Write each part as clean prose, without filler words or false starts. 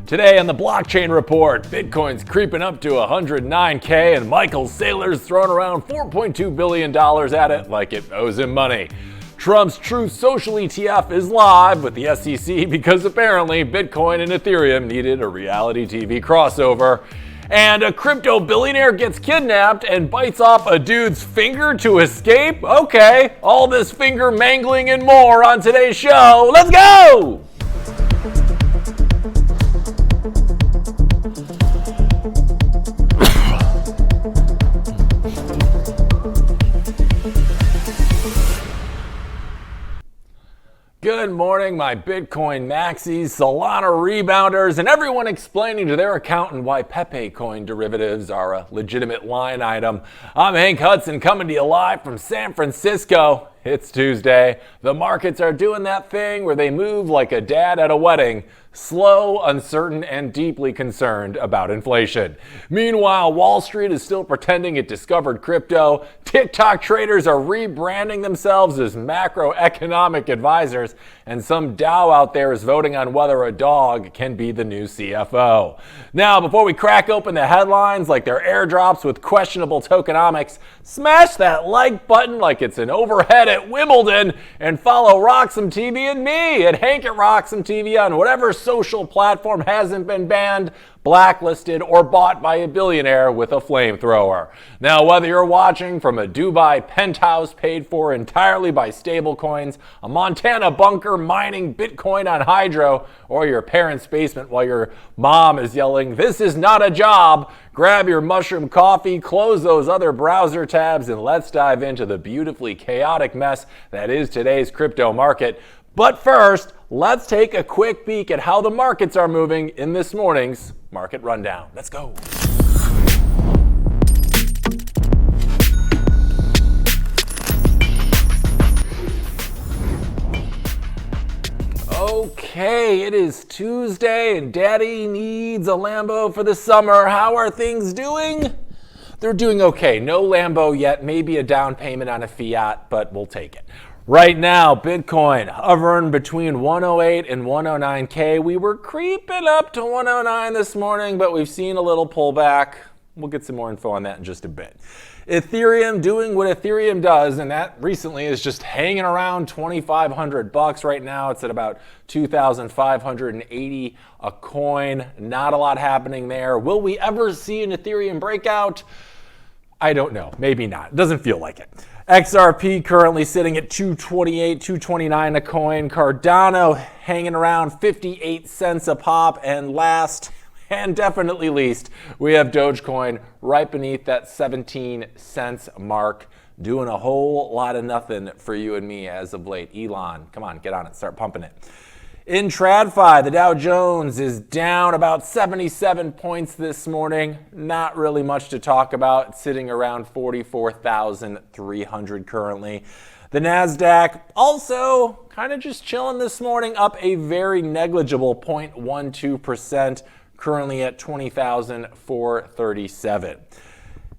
Today on the Blockchain Report, Bitcoin's creeping up to 109K and Saylor's throwing around $4.2 billion at it like it owes him money. Trump's Truth Social ETF is live with the SEC because apparently Bitcoin and Ethereum needed a reality TV crossover. And a crypto billionaire gets kidnapped and bites off a dude's finger to escape? Okay, all this finger mangling and more on today's show. Let's go! Good morning, my Bitcoin maxis, Solana rebounders, and everyone explaining to their accountant why Pepe coin derivatives are a legitimate line item. I'm Hank Hudson coming to you live from San Francisco. It's Tuesday. The markets are doing that thing where they move like a dad at a wedding, slow, uncertain, and deeply concerned about inflation. Meanwhile, Wall Street is still pretending it discovered crypto. TikTok traders are rebranding themselves as macroeconomic advisors, and some DAO out there is voting on whether a dog can be the new CFO. Now, before we crack open the headlines like they're airdrops with questionable tokenomics, smash that like button like it's an overhead at Wimbledon, and follow RoxomTV and me at Hank at RoxomTV on whatever social platform hasn't been banned, blacklisted, or bought by a billionaire with a flamethrower. Now, whether you're watching from a Dubai penthouse paid for entirely by stablecoins, a Montana bunker mining Bitcoin on hydro, or your parents' basement while your mom is yelling, "This is not a job," grab your mushroom coffee, close those other browser tabs, and let's dive into the beautifully chaotic mess that is today's crypto market. But first, let's take a quick peek at how the markets are moving in this morning's Market Rundown. Let's go. Okay, it is Tuesday and Daddy needs a Lambo for the summer. How are things doing? They're doing okay. No Lambo yet, maybe a down payment on a Fiat, but we'll take it. Right now, Bitcoin hovering between 108 and 109K. We were creeping up to 109 this morning, but we've seen a little pullback. We'll get some more info on that in just a bit. Ethereum doing what Ethereum does, and that recently is just hanging around $2,500 right now. It's at about 2,580 a coin. Not a lot happening there. Will we ever see an Ethereum breakout? I don't know. Maybe not. It doesn't feel like it. XRP currently sitting at 228, 229 a coin. Cardano hanging around 58 cents a pop. And last and definitely least, we have Dogecoin right beneath that 17 cents mark, doing a whole lot of nothing for you and me as of late. Elon, come on, get on it, start pumping it. In TradFi, the Dow Jones is down about 77 points this morning. Not really much to talk about. It's sitting around 44,300 currently. The NASDAQ also kind of just chilling this morning, up a very negligible 0.12%, currently at 20,437.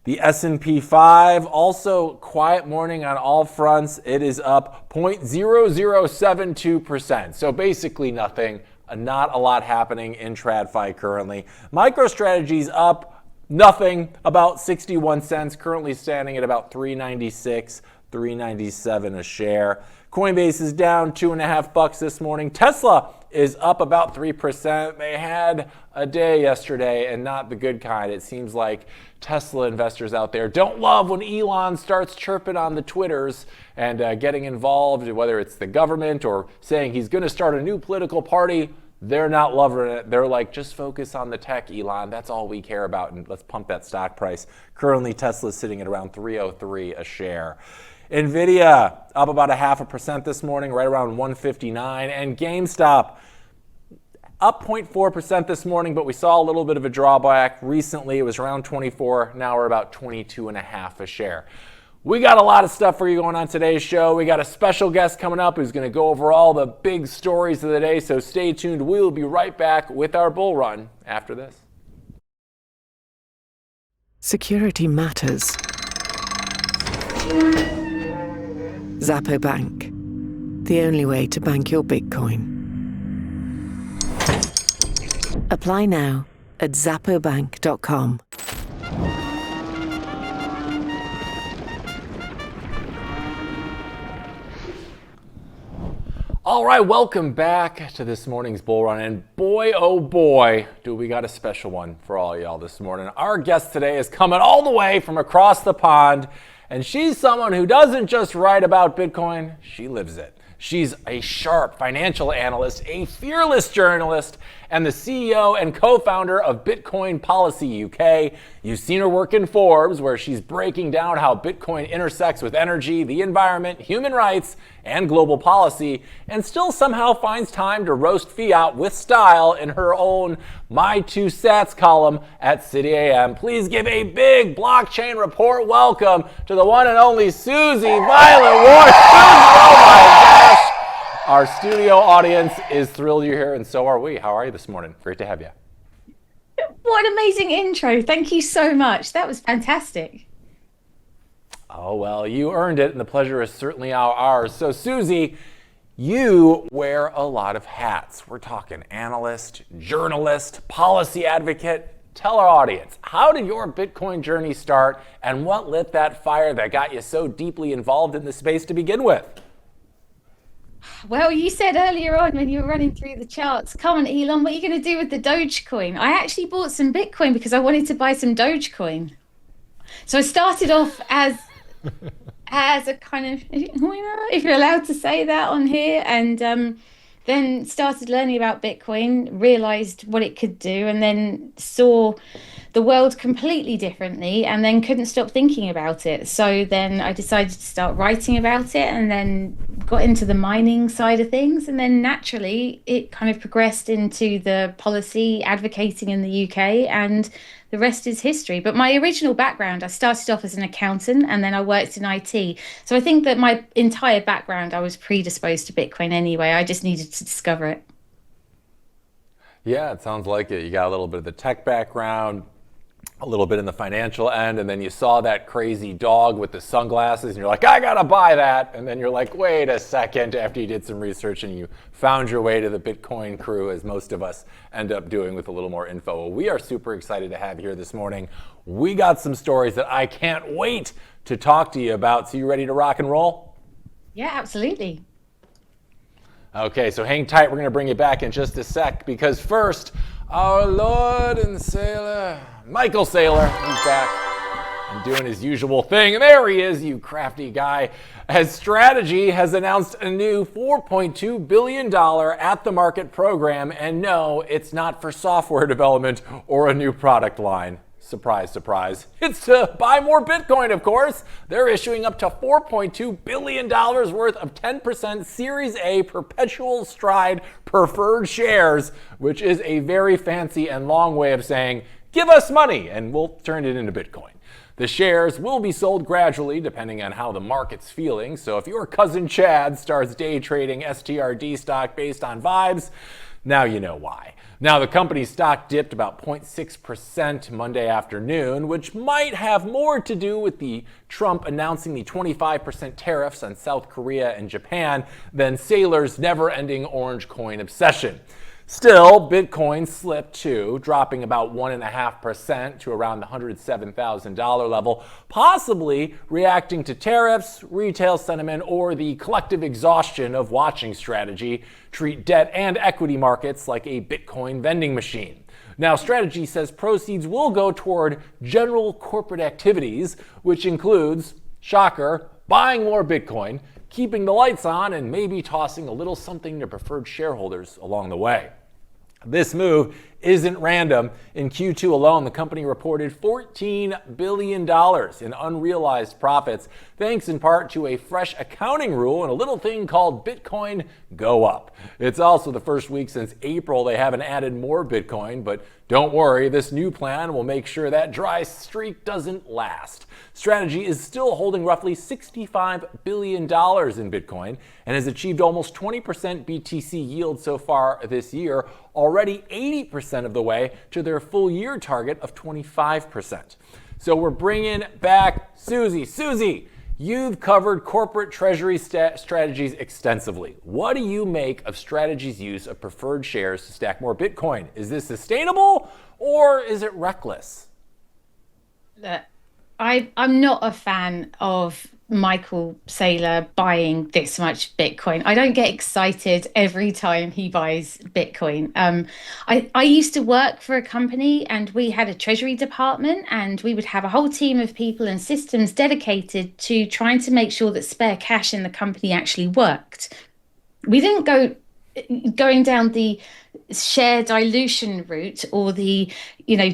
The S&P 5, also quiet morning on all fronts. It is up 0.0072%. So basically nothing, not a lot happening in TradFi currently. MicroStrategy's up nothing, about 61 cents, currently standing at about 396, 397 a share. Coinbase is down $2.50 this morning. Tesla is up about 3%. They had a day yesterday, and not the good kind. It seems like Tesla investors out there don't love when Elon starts chirping on the Twitters and getting involved, whether it's the government or saying he's going to start a new political party. They're not loving it. They're like, just focus on the tech, Elon. That's all we care about, and let's pump that stock price. Currently, Tesla's sitting at around 303 a share. NVIDIA up about 0.5% this morning, right around 159. And GameStop up 0.4% this morning, but we saw a little bit of a drawback. Recently, it was around 24. Now we're about 22.5 a share. We got a lot of stuff for you going on today's show. We got a special guest coming up who's going to go over all the big stories of the day, so stay tuned. We will be right back with our bull run after this. Security matters. Zappo Bank, the only way to bank your Bitcoin. Apply now at zappobank.com. All right, welcome back to this morning's bull run. And boy, oh boy, do we got a special one for all y'all this morning. Our guest today is coming all the way from across the pond, and she's someone who doesn't just write about Bitcoin, she lives it. She's a sharp financial analyst, a fearless journalist, and the CEO and co-founder of Bitcoin Policy UK. You've seen her work in Forbes, where she's breaking down how Bitcoin intersects with energy, the environment, human rights, and global policy, and still somehow finds time to roast fiat with style in her own My Two Sats column at City AM. Please give a big blockchain report welcome to the one and only Susie Violet Ward. Oh my gosh! Our studio audience is thrilled you're here, and so are we. How are you this morning? Great to have you. What an amazing intro. Thank you so much. That was fantastic. Oh, well, you earned it, and the pleasure is certainly ours. So, Susie, you wear a lot of hats. We're talking analyst, journalist, policy advocate. Tell our audience, how did your Bitcoin journey start, and what lit that fire that got you so deeply involved in the space to begin with? Well, you said earlier on when you were running through the charts, come on, Elon, what are you going to do with the Dogecoin? I actually bought some Bitcoin because I wanted to buy some Dogecoin. So I started off as a kind of, if you're allowed to say that on here, and then started learning about Bitcoin, realized what it could do, and then saw the world completely differently, and then couldn't stop thinking about it. So then I decided to start writing about it, and then got into the mining side of things, and then naturally it kind of progressed into the policy advocating in the UK, and the rest is history. But my original background, I started off as an accountant, and then I worked in IT. So I think that my entire background, I was predisposed to Bitcoin anyway. I just needed to discover it. Yeah, it sounds like it. You got a little bit of the tech background, a little bit in the financial end, and then you saw that crazy dog with the sunglasses, and you're like, I gotta buy that. And then you're like, wait a second, after you did some research and you found your way to the Bitcoin crew, as most of us end up doing with a little more info. Well, we are super excited to have you here this morning. We got some stories that I can't wait to talk to you about. So you ready to rock and roll? Yeah, absolutely. Okay, so hang tight. We're gonna bring you back in just a sec, because first, our Lord and Sailor, Michael Saylor, he's back and doing his usual thing. And there he is, you crafty guy. As Strategy has announced a new $4.2 billion at-the-market program. And no, it's not for software development or a new product line. Surprise, surprise. It's to buy more Bitcoin, of course. They're issuing up to $4.2 billion worth of 10% Series A perpetual stride preferred shares, which is a very fancy and long way of saying, give us money and we'll turn it into Bitcoin. The shares will be sold gradually depending on how the market's feeling. So if your cousin Chad starts day trading STRD stock based on vibes, now you know why. Now, the company's stock dipped about 0.6% Monday afternoon, which might have more to do with the Trump announcing the 25% tariffs on South Korea and Japan than Saylor's never-ending orange coin obsession. Still, Bitcoin slipped too, dropping about 1.5% to around the $107,000 level, possibly reacting to tariffs, retail sentiment, or the collective exhaustion of watching Strategy treat debt and equity markets like a Bitcoin vending machine. Now, Strategy says proceeds will go toward general corporate activities, which includes, shocker, buying more Bitcoin, keeping the lights on, and maybe tossing a little something to preferred shareholders along the way. This move isn't random. In Q2 alone, the company reported $14 billion in unrealized profits, thanks in part to a fresh accounting rule and a little thing called Bitcoin Go Up. It's also the first week since April they haven't added more Bitcoin, but don't worry, this new plan will make sure that dry streak doesn't last. Strategy is still holding roughly $65 billion in Bitcoin and has achieved almost 20% BTC yield so far this year, already 80% of the way to their full year target of 25%. So we're bringing back Susie. Susie, You've covered corporate treasury strategies extensively. What do you make of strategies' use of preferred shares to stack more Bitcoin? Is this sustainable or is it reckless? I'm not a fan of Michael Saylor buying this much Bitcoin. I don't get excited every time he buys Bitcoin. I used to work for a company and we had a treasury department and we would have a whole team of people and systems dedicated to trying to make sure that spare cash in the company actually worked. We didn't going down the share dilution route or the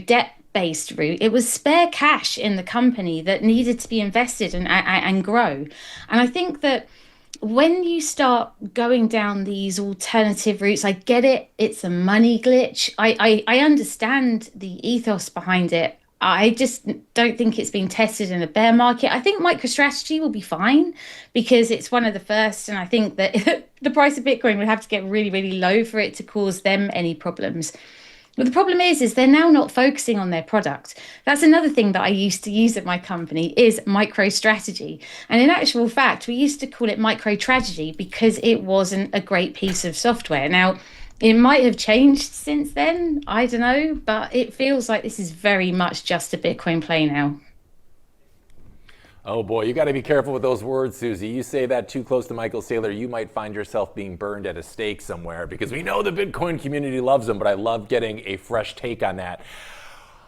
debt based route. It was spare cash in the company that needed to be invested and grow. And I think that when you start going down these alternative routes, I get it, it's a money glitch. I understand the ethos behind it. I just don't think it's been tested in a bear market. I think MicroStrategy will be fine because it's one of the first, and I think that the price of Bitcoin would have to get really, really low for it to cause them any problems. But the problem is they're now not focusing on their product. That's another thing that I used to use at my company is MicroStrategy. And in actual fact, we used to call it MicroTragedy because it wasn't a great piece of software. Now, it might have changed since then. I don't know, but it feels like this is very much just a Bitcoin play now. Oh boy, you got to be careful with those words, Susie. You say that too close to Michael Saylor, you might find yourself being burned at a stake somewhere because we know the Bitcoin community loves him, but I love getting a fresh take on that.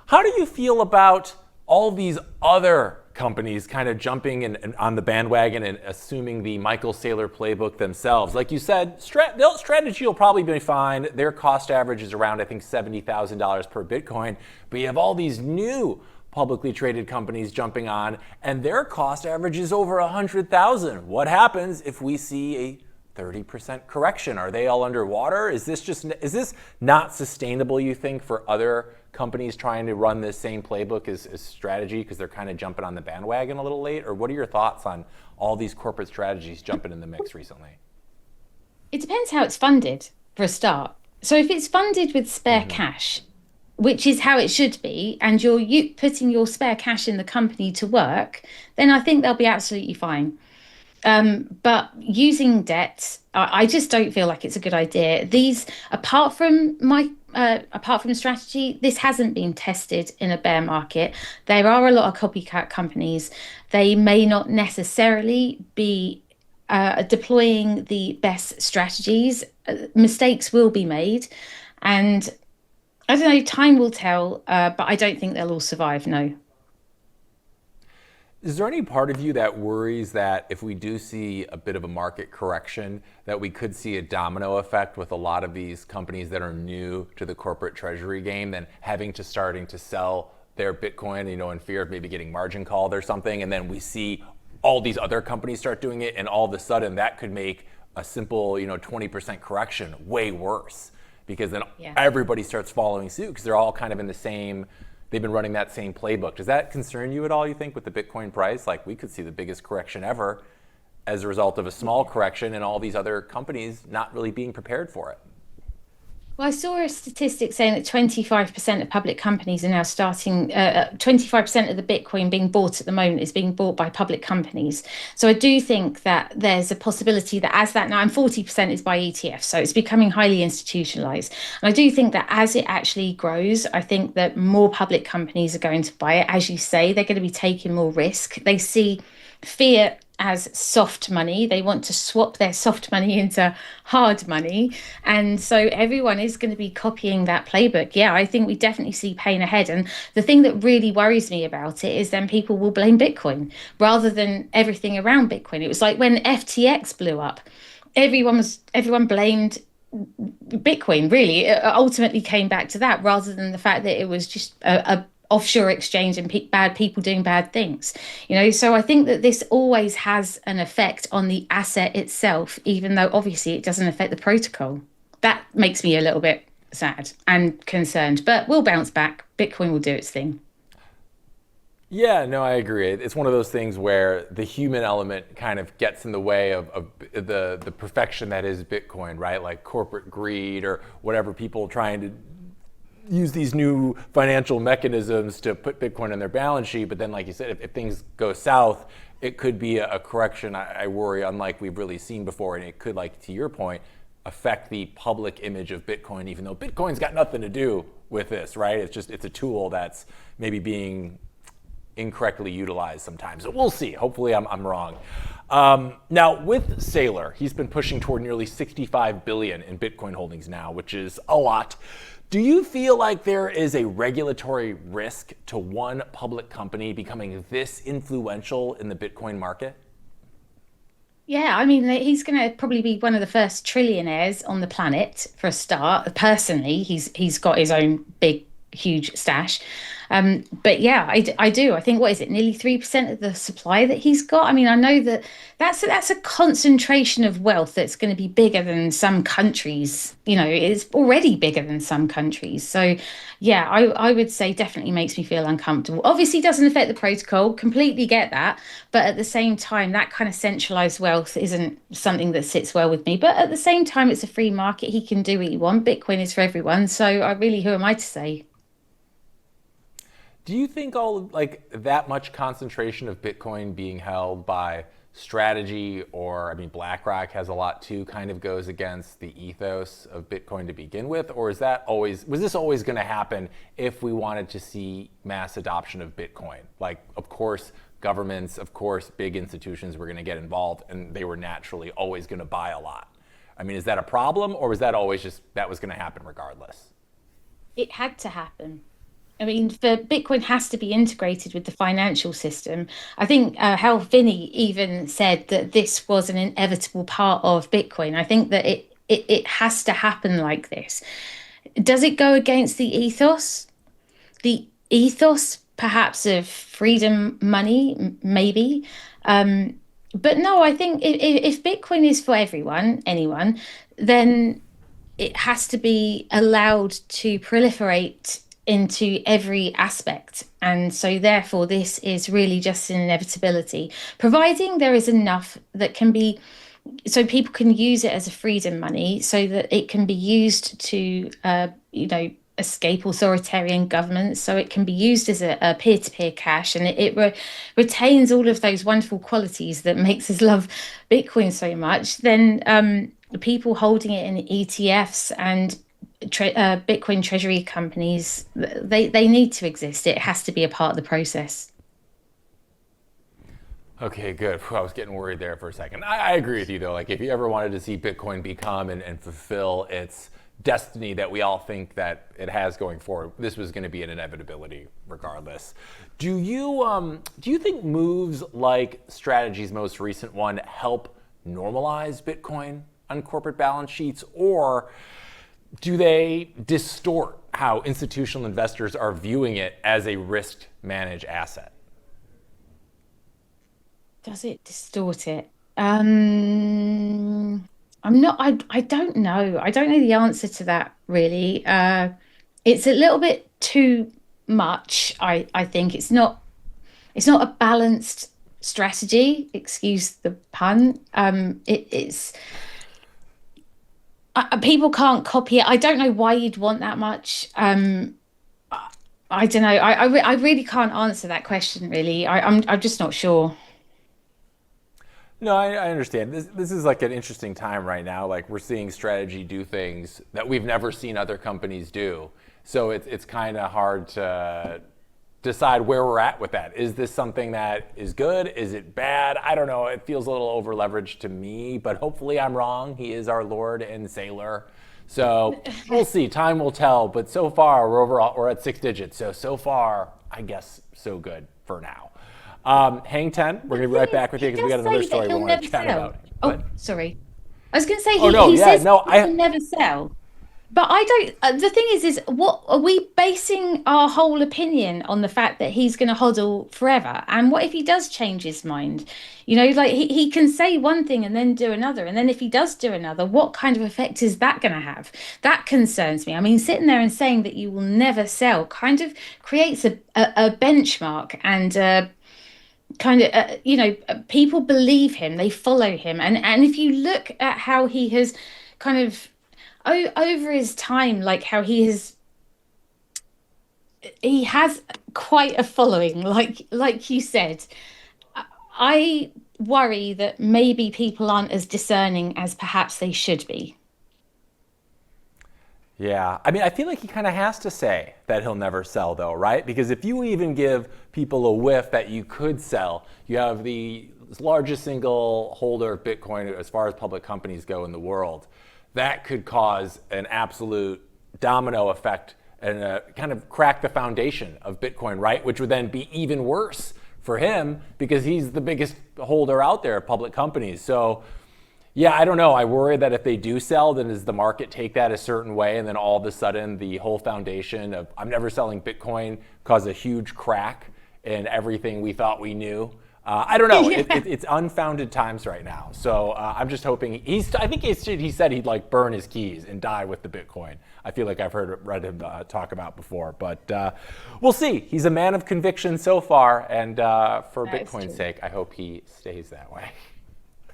How do you feel about all these other companies kind of jumping in on the bandwagon and assuming the Michael Saylor playbook themselves? Like you said, strategy will probably be fine. Their cost average is around, I think, $70,000 per Bitcoin, but you have all these new publicly traded companies jumping on, and their cost average is over 100,000. What happens if we see a 30% correction? Are they all underwater? Is this not sustainable, you think, for other companies trying to run this same playbook as strategy because they're kind of jumping on the bandwagon a little late? Or what are your thoughts on all these corporate strategies jumping in the mix recently? It depends how it's funded for a start. So if it's funded with spare cash, which is how it should be, and you're putting your spare cash in the company to work, then I think they'll be absolutely fine. But using debt, I just don't feel like it's a good idea. These, apart from strategy, this hasn't been tested in a bear market. There are a lot of copycat companies. They may not necessarily be deploying the best strategies. Mistakes will be made, and I don't know, time will tell, but I don't think they'll all survive, no. Is there any part of you that worries that if we do see a bit of a market correction, that we could see a domino effect with a lot of these companies that are new to the corporate treasury game, then starting to sell their Bitcoin, in fear of maybe getting margin called or something, and then we see all these other companies start doing it, and all of a sudden that could make a simple, 20% correction way worse? Because then everybody starts following suit because they're all kind of they've been running that same playbook. Does that concern you at all, you think, with the Bitcoin price? Like, we could see the biggest correction ever as a result of a small correction and all these other companies not really being prepared for it. Well, I saw a statistic saying that 25% of public companies are now 25% of the Bitcoin being bought at the moment is being bought by public companies. So I do think that there's a possibility that and 40% is by ETFs, so it's becoming highly institutionalized. And I do think that as it actually grows, I think that more public companies are going to buy it. As you say, they're going to be taking more risk. They see fiat as soft money. They want to swap their soft money into hard money. And so everyone is going to be copying that playbook. Yeah, I think we definitely see pain ahead. And the thing that really worries me about it is then people will blame Bitcoin rather than everything around Bitcoin. It was like when FTX blew up, everyone blamed Bitcoin, really. It ultimately came back to that rather than the fact that it was just a offshore exchange and bad people doing bad things. So I think that this always has an effect on the asset itself, even though obviously it doesn't affect the protocol. That makes me a little bit sad and concerned, but we'll bounce back. Bitcoin will do its thing. Yeah, no, I agree. It's one of those things where the human element kind of gets in the way of the perfection that is Bitcoin, right? Like corporate greed or whatever, people trying to use these new financial mechanisms to put Bitcoin on their balance sheet. But then, like you said, if things go south, it could be a correction, I worry, unlike we've really seen before. And it could, like to your point, affect the public image of Bitcoin, even though Bitcoin's got nothing to do with this, right? It's a tool that's maybe being incorrectly utilized sometimes. So we'll see. Hopefully I'm wrong. Now with Saylor, he's been pushing toward nearly 65 billion in Bitcoin holdings now, which is a lot. Do you feel like there is a regulatory risk to one public company becoming this influential in the Bitcoin market? Yeah, I mean, he's going to probably be one of the first trillionaires on the planet for a start. Personally, he's got his own big, huge stash. But yeah, I do. I think, what is it, nearly 3% of the supply that he's got? I mean, I know that that's a concentration of wealth that's going to be bigger than some countries. You know, it's already bigger than some countries. So yeah, I would say definitely makes me feel uncomfortable. Obviously doesn't affect the protocol, completely get that. But at the same time, that kind of centralized wealth isn't something that sits well with me. But at the same time, it's a free market. He can do what he wants. Bitcoin is for everyone. So who am I to say? Do you think all like that much concentration of Bitcoin being held by strategy, or I mean BlackRock has a lot too, kind of goes against the ethos of Bitcoin to begin with? Or was this always going to happen if we wanted to see mass adoption of Bitcoin? Like, of course, governments, of course, big institutions were going to get involved, and they were naturally always going to buy a lot. I mean, is that a problem, or was that always just that was going to happen regardless? It had to happen. I mean, for Bitcoin has to be integrated with the financial system. I think Hal Finney even said that this was an inevitable part of Bitcoin. I think that it has to happen like this. Does it go against the ethos? The ethos, perhaps, of freedom money, maybe. But no, I think if Bitcoin is for everyone, anyone, then it has to be allowed to proliferate into every aspect. And so therefore this is really just an inevitability, providing there is enough that can be, so people can use it as a freedom money, so that it can be used to escape authoritarian governments, so it can be used as a peer-to-peer cash, and retains all of those wonderful qualities that makes us love Bitcoin so much. Then people holding it in ETFs and Bitcoin treasury companies, they need to exist. It has to be a part of the process. Okay, good. I was getting worried there for a second. I agree with you though. Like, if you ever wanted to see Bitcoin become and fulfill its destiny that we all think that it has going forward, this was going to be an inevitability regardless. Do you think moves like Strategy's most recent one help normalize Bitcoin on corporate balance sheets, or do they distort how institutional investors are viewing it as a risk managed asset? Does it distort it? I don't know. I don't know the answer to that really. It's a little bit too much. I think it's not a balanced strategy. Excuse the pun. It's people can't copy it. I don't know why you'd want that much. I don't know. I really can't answer that question. Really, I'm just not sure. No, I understand. This is like an interesting time right now. Like, we're seeing Strategy do things that we've never seen other companies do. So it's kind of hard to decide where we're at with that. Is this something that is good? Is it bad? I don't know. It feels a little over leveraged to me, but hopefully I'm wrong. He is our Lord and Saylor. So we'll see. Time will tell. But so far, we're at 6 digits. So far, I guess so good for now. Hang 10. We're going to be right back with you because we got another story we want to chat about. Oh, sorry. I was going to say he'll never sell. But I don't. The thing is what are we basing our whole opinion on, the fact that he's going to hodl forever? And what if he does change his mind? You know, like he can say one thing and then do another. And then if he does do another, what kind of effect is that going to have? That concerns me. I mean, sitting there and saying that you will never sell kind of creates a benchmark, and people believe him, they follow him. And if you look at how he has kind of over his time, like how he has he has quite a following, like you said. I worry that maybe people aren't as discerning as perhaps they should be. Yeah, I mean, I feel like he kind of has to say that he'll never sell, though, right? Because if you even give people a whiff that you could sell, you have the largest single holder of Bitcoin as far as public companies go in the world. That could cause an absolute domino effect and kind of crack the foundation of Bitcoin, right? Which would then be even worse for him because he's the biggest holder out there of public companies. So, yeah, I don't know. I worry that if they do sell, then does the market take that a certain way, and then all of a sudden the whole foundation of I'm never selling Bitcoin cause a huge crack in everything we thought we knew. I don't know. Yeah. It's unfounded times right now. So I'm just hoping I think he said he'd like burn his keys and die with the Bitcoin. I feel like I've read him talk about before, but we'll see. He's a man of conviction so far, and for Bitcoin's sake, I hope he stays that way.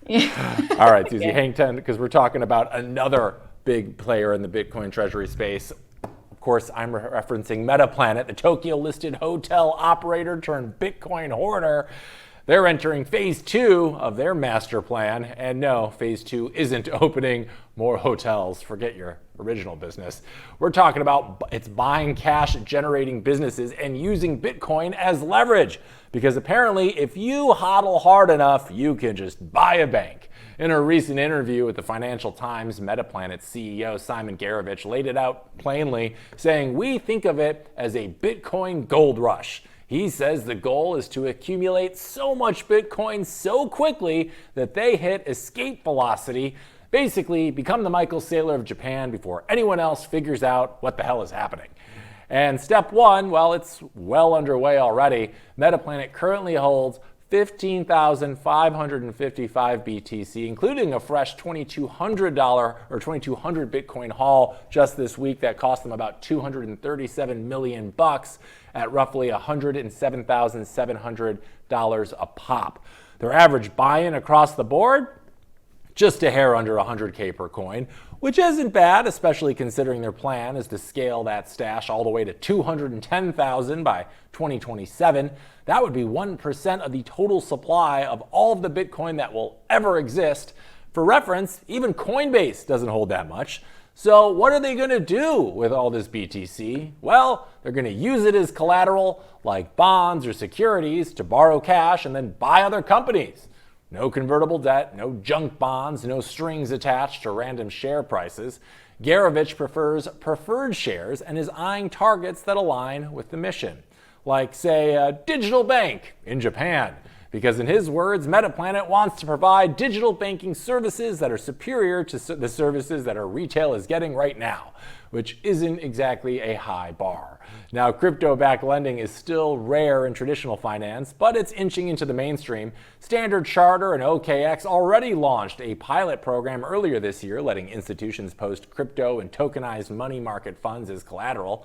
Yeah. All right, Susie, Yeah. hang 10 because we're talking about another big player in the Bitcoin treasury space. Of course, I'm referencing Metaplanet, the Tokyo-listed hotel operator turned Bitcoin hoarder. They're entering phase 2 of their master plan. And no, phase 2 isn't opening more hotels. Forget your original business. We're talking about it's buying cash generating businesses and using Bitcoin as leverage. Because apparently, if you hodl hard enough, you can just buy a bank. In a recent interview with the Financial Times, Metaplanet's CEO Simon Garovich laid it out plainly, saying, "We think of it as a Bitcoin gold rush." He says the goal is to accumulate so much Bitcoin so quickly that they hit escape velocity, basically become the Michael Saylor of Japan before anyone else figures out what the hell is happening. And step 1, well, it's well underway already. Metaplanet currently holds 15,555 BTC, including a fresh $2,200 or 2,200 Bitcoin haul just this week that cost them about 237 million bucks at roughly $107,700 a pop. Their average buy-in across the board, just a hair under 100K per coin, which isn't bad, especially considering their plan is to scale that stash all the way to 210,000 by 2027. That would be 1% of the total supply of all of the Bitcoin that will ever exist. For reference, even Coinbase doesn't hold that much. So what are they going to do with all this BTC? Well, they're going to use it as collateral, like bonds or securities, to borrow cash and then buy other companies. No convertible debt, no junk bonds, no strings attached to random share prices. Garovich prefers preferred shares and is eyeing targets that align with the mission, like, say, a digital bank in Japan. Because in his words, Metaplanet wants to provide digital banking services that are superior to the services that our retail is getting right now, which isn't exactly a high bar. Now, crypto-backed lending is still rare in traditional finance, but it's inching into the mainstream. Standard Chartered and OKX already launched a pilot program earlier this year, letting institutions post crypto and tokenized money market funds as collateral.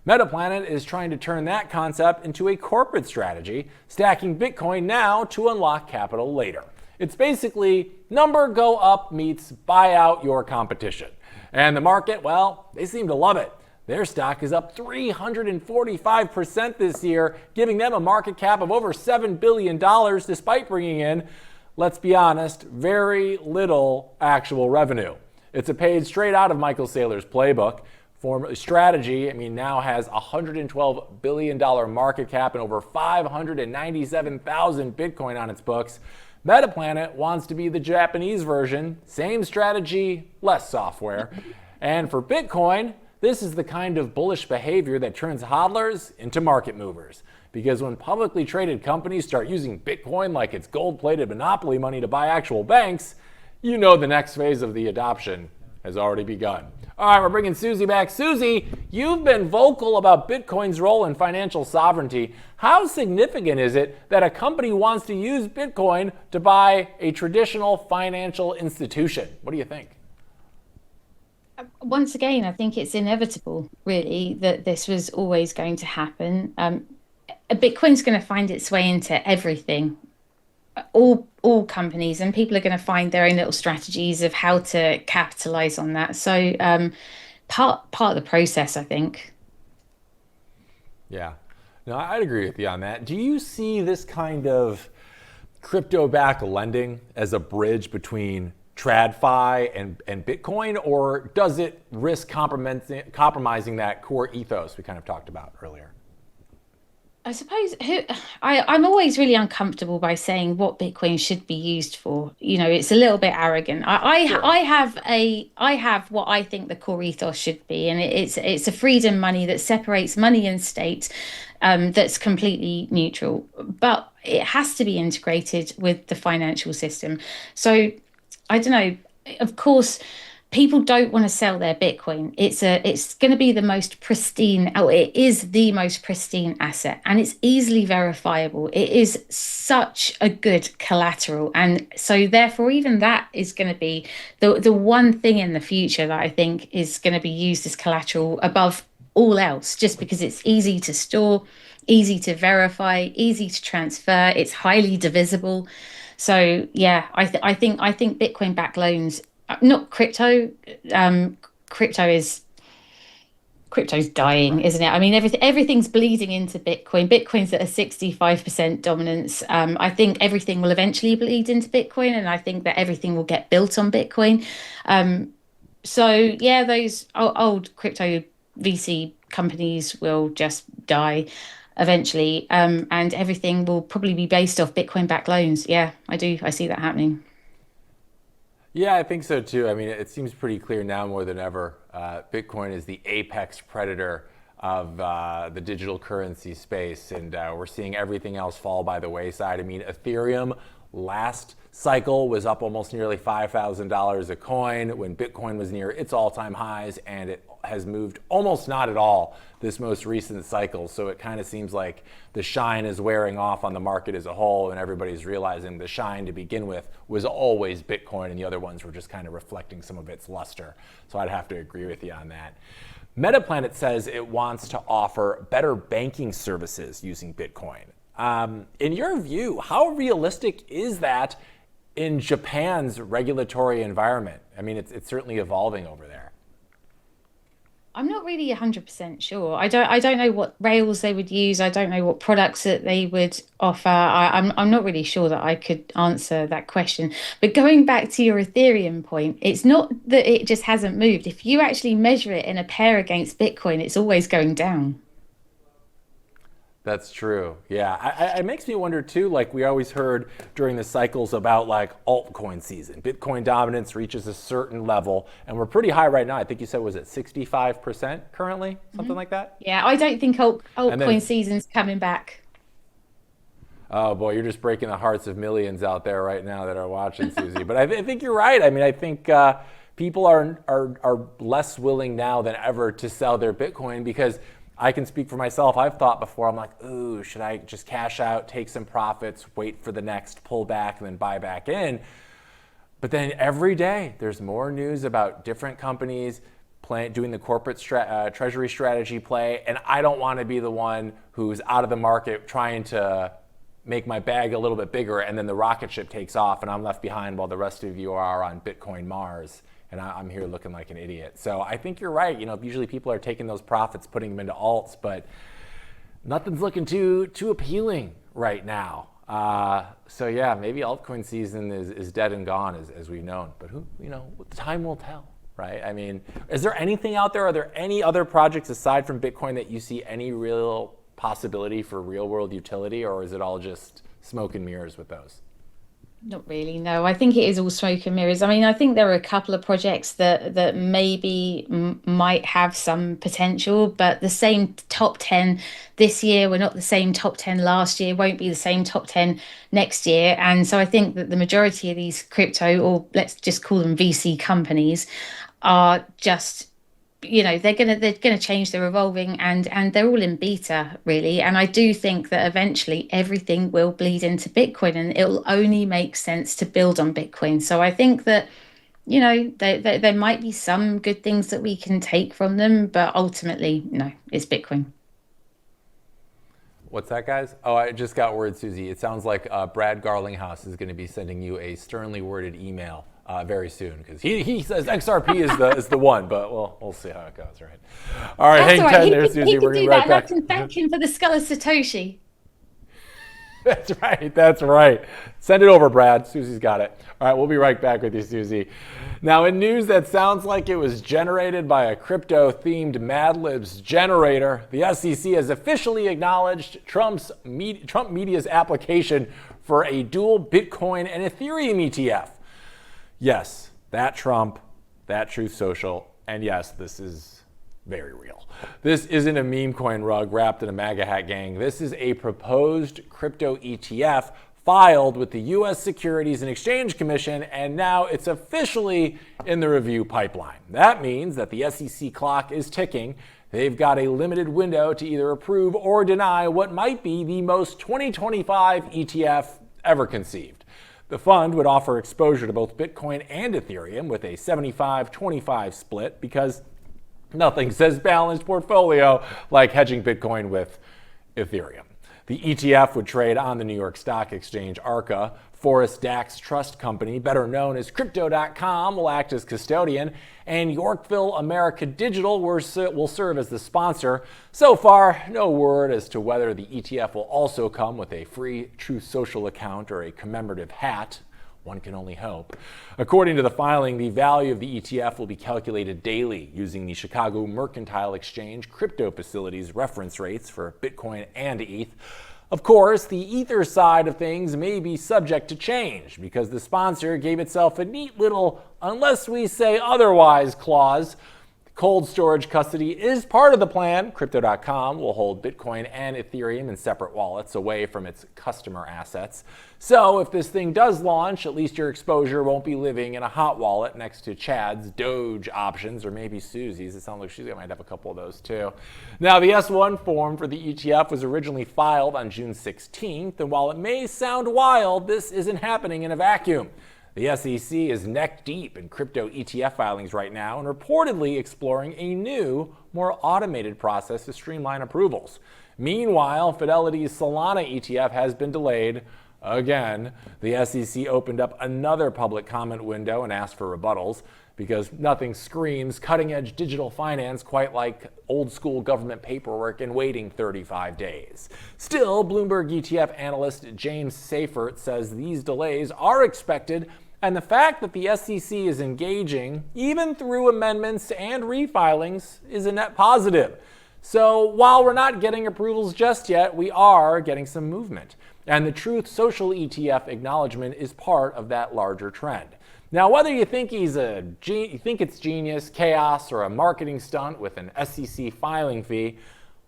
Metaplanet is trying to turn that concept into a corporate strategy, stacking Bitcoin now to unlock capital later. It's basically number go up meets buy out your competition. And the market, well, they seem to love it. Their stock is up 345% this year, giving them a market cap of over $7 billion despite bringing in, let's be honest, very little actual revenue. It's a page straight out of Michael Saylor's playbook. Strategy, now has $112 billion market cap and over 597,000 Bitcoin on its books. Metaplanet wants to be the Japanese version, same strategy, less software. And for Bitcoin, this is the kind of bullish behavior that turns hodlers into market movers. Because when publicly traded companies start using Bitcoin like it's gold-plated monopoly money to buy actual banks, you know the next phase of the adoption has already begun. All right, we're bringing Susie back. Susie, you've been vocal about Bitcoin's role in financial sovereignty. How significant is it that a company wants to use Bitcoin to buy a traditional financial institution? What do you think? Once again, I think it's inevitable, really, that this was always going to happen. Bitcoin's going to find its way into everything. All companies, and people are going to find their own little strategies of how to capitalize on that. So part of the process, I think. Yeah. No, I'd agree with you on that. Do you see this kind of crypto-backed lending as a bridge between TradFi and Bitcoin, or does it risk compromising that core ethos we kind of talked about earlier? I suppose I'm always really uncomfortable by saying what Bitcoin should be used for. It's a little bit arrogant. Sure. I have what I think the core ethos should be, and it's a freedom money that separates money and state, that's completely neutral, but it has to be integrated with the financial system. So I don't know. Of course, people don't want to sell their Bitcoin. It's going to be the most pristine, oh, it is the most pristine asset, and it's easily verifiable. It is such a good collateral, and so therefore, even that is going to be the one thing in the future that I think is going to be used as collateral above all else, just because it's easy to store, easy to verify, easy to transfer. It's highly divisible. So yeah, I think Bitcoin backed loans, not crypto. Um, crypto is crypto's dying, Right. isn't it? I mean, everything's bleeding into Bitcoin. Bitcoin's at a 65% dominance. I think everything will eventually bleed into Bitcoin, and I think that everything will get built on Bitcoin. So yeah, those old crypto VC companies will just die eventually, and everything will probably be based off Bitcoin backed loans. Yeah, I do. I see that happening. Yeah, I think so too. I mean, it seems pretty clear now more than ever. Bitcoin is the apex predator of the digital currency space, and we're seeing everything else fall by the wayside. I mean, Ethereum last cycle was up almost nearly $5,000 a coin when Bitcoin was near its all-time highs, and it has moved almost not at all this most recent cycle. So it kind of seems like the shine is wearing off on the market as a whole, and everybody's realizing the shine to begin with was always Bitcoin, and the other ones were just kind of reflecting some of its luster. So I'd have to agree with you on that. Metaplanet says it wants to offer better banking services using Bitcoin. In your view, how realistic is that in Japan's regulatory environment? I mean, it's certainly evolving over there. I'm not really 100% sure. I don't know what rails they would use. I don't know what products that they would offer. I'm not really sure that I could answer that question. But going back to your Ethereum point, it's not that it just hasn't moved. If you actually measure it in a pair against Bitcoin, it's always going down. That's true. Yeah, it makes me wonder too. Like we always heard during the cycles about like altcoin season, Bitcoin dominance reaches a certain level, and we're pretty high right now. I think you said was it 65% currently, something like that. Yeah, I don't think And then, altcoin season's coming back. oh boy, you're just breaking the hearts of millions out there right now that are watching, Susie. But I think you're right. I mean, I think people are less willing now than ever to sell their Bitcoin because I can speak for myself. I've thought before, I'm like, ooh, should I just cash out, take some profits, wait for the next pullback, and then buy back in? But then every day, there's more news about different companies doing the corporate treasury strategy play, and I don't want to be the one who's out of the market trying to make my bag a little bit bigger, and then the rocket ship takes off, and I'm left behind while the rest of you are on Bitcoin Mars, and I'm here looking like an idiot. So I think you're right. You know, usually people are taking those profits, putting them into alts, but nothing's looking too appealing right now. So yeah, maybe altcoin season is dead and gone as we've known. But who, time will tell, right? I mean, is there anything out there? Are there any other projects aside from Bitcoin that you see any real possibility for real world utility, or is it all just smoke and mirrors with those? Not really, no. I think it is all smoke and mirrors. I mean, I think there are a couple of projects that maybe might have some potential, but the same top 10 this year were not the same top 10 last year, won't be the same top 10 next year. And so I think that the majority of these crypto, or let's just call them VC companies, are just they're gonna change, they're evolving, and they're all in beta really. And I do think that eventually everything will bleed into Bitcoin, and it'll only make sense to build on Bitcoin. So I think that there might be some good things that we can take from them, but ultimately no, it's Bitcoin. What's that, guys? Oh, I just got word, Susie. It sounds like Brad Garlinghouse is going to be sending you a sternly worded email very soon, because he says XRP is the one, but we'll see how it goes, right? All right, That's hang all right. tight He there, can, Susie. he We're can gonna do be right that, and I back. can thank him for the skull of Satoshi. That's right. That's right. Send it over, Brad. Susie's got it. All right, we'll be right back with you, Susie. Now, in news that sounds like it was generated by a crypto-themed Mad Libs generator, the SEC has officially acknowledged Trump Media's application for a dual Bitcoin and Ethereum ETF. Yes, that Trump, that Truth Social, and yes, this is very real. This isn't a meme coin rug wrapped in a MAGA hat gang. This is a proposed crypto ETF filed with the U.S. Securities and Exchange Commission, and now it's officially in the review pipeline. That means that the SEC clock is ticking. They've got a limited window to either approve or deny what might be the most 2025 ETF ever conceived. The fund would offer exposure to both Bitcoin and Ethereum with a 75-25 split, because nothing says balanced portfolio like hedging Bitcoin with Ethereum. The ETF would trade on the New York Stock Exchange ARCA. Forrest Dax Trust Company, better known as Crypto.com, will act as custodian, and Yorkville America Digital will serve as the sponsor. So far, no word as to whether the ETF will also come with a free Truth Social account or a commemorative hat. One can only hope. According to the filing, the value of the ETF will be calculated daily using the Chicago Mercantile Exchange crypto facilities reference rates for Bitcoin and ETH. Of course, the Ether side of things may be subject to change because the sponsor gave itself a neat little "unless we say otherwise" clause. Cold storage custody is part of the plan. Crypto.com will hold Bitcoin and Ethereum in separate wallets away from its customer assets. So if this thing does launch, at least your exposure won't be living in a hot wallet next to Chad's Doge options, or maybe Susie's. It sounds like she might have a couple of those too. Now, the S1 form for the ETF was originally filed on June 16th, and while it may sound wild, this isn't happening in a vacuum. The SEC is neck deep in crypto ETF filings right now and reportedly exploring a new, more automated process to streamline approvals. Meanwhile, Fidelity's Solana ETF has been delayed again. The SEC opened up another public comment window and asked for rebuttals because nothing screams cutting-edge digital finance quite like old-school government paperwork and waiting 35 days. Still, Bloomberg ETF analyst James Seifert says these delays are expected, and the fact that the SEC is engaging, even through amendments and refilings, is a net positive. So while we're not getting approvals just yet, we are getting some movement. And the Truth Social ETF acknowledgement is part of that larger trend. Now, whether you think it's genius, chaos, or a marketing stunt with an SEC filing fee,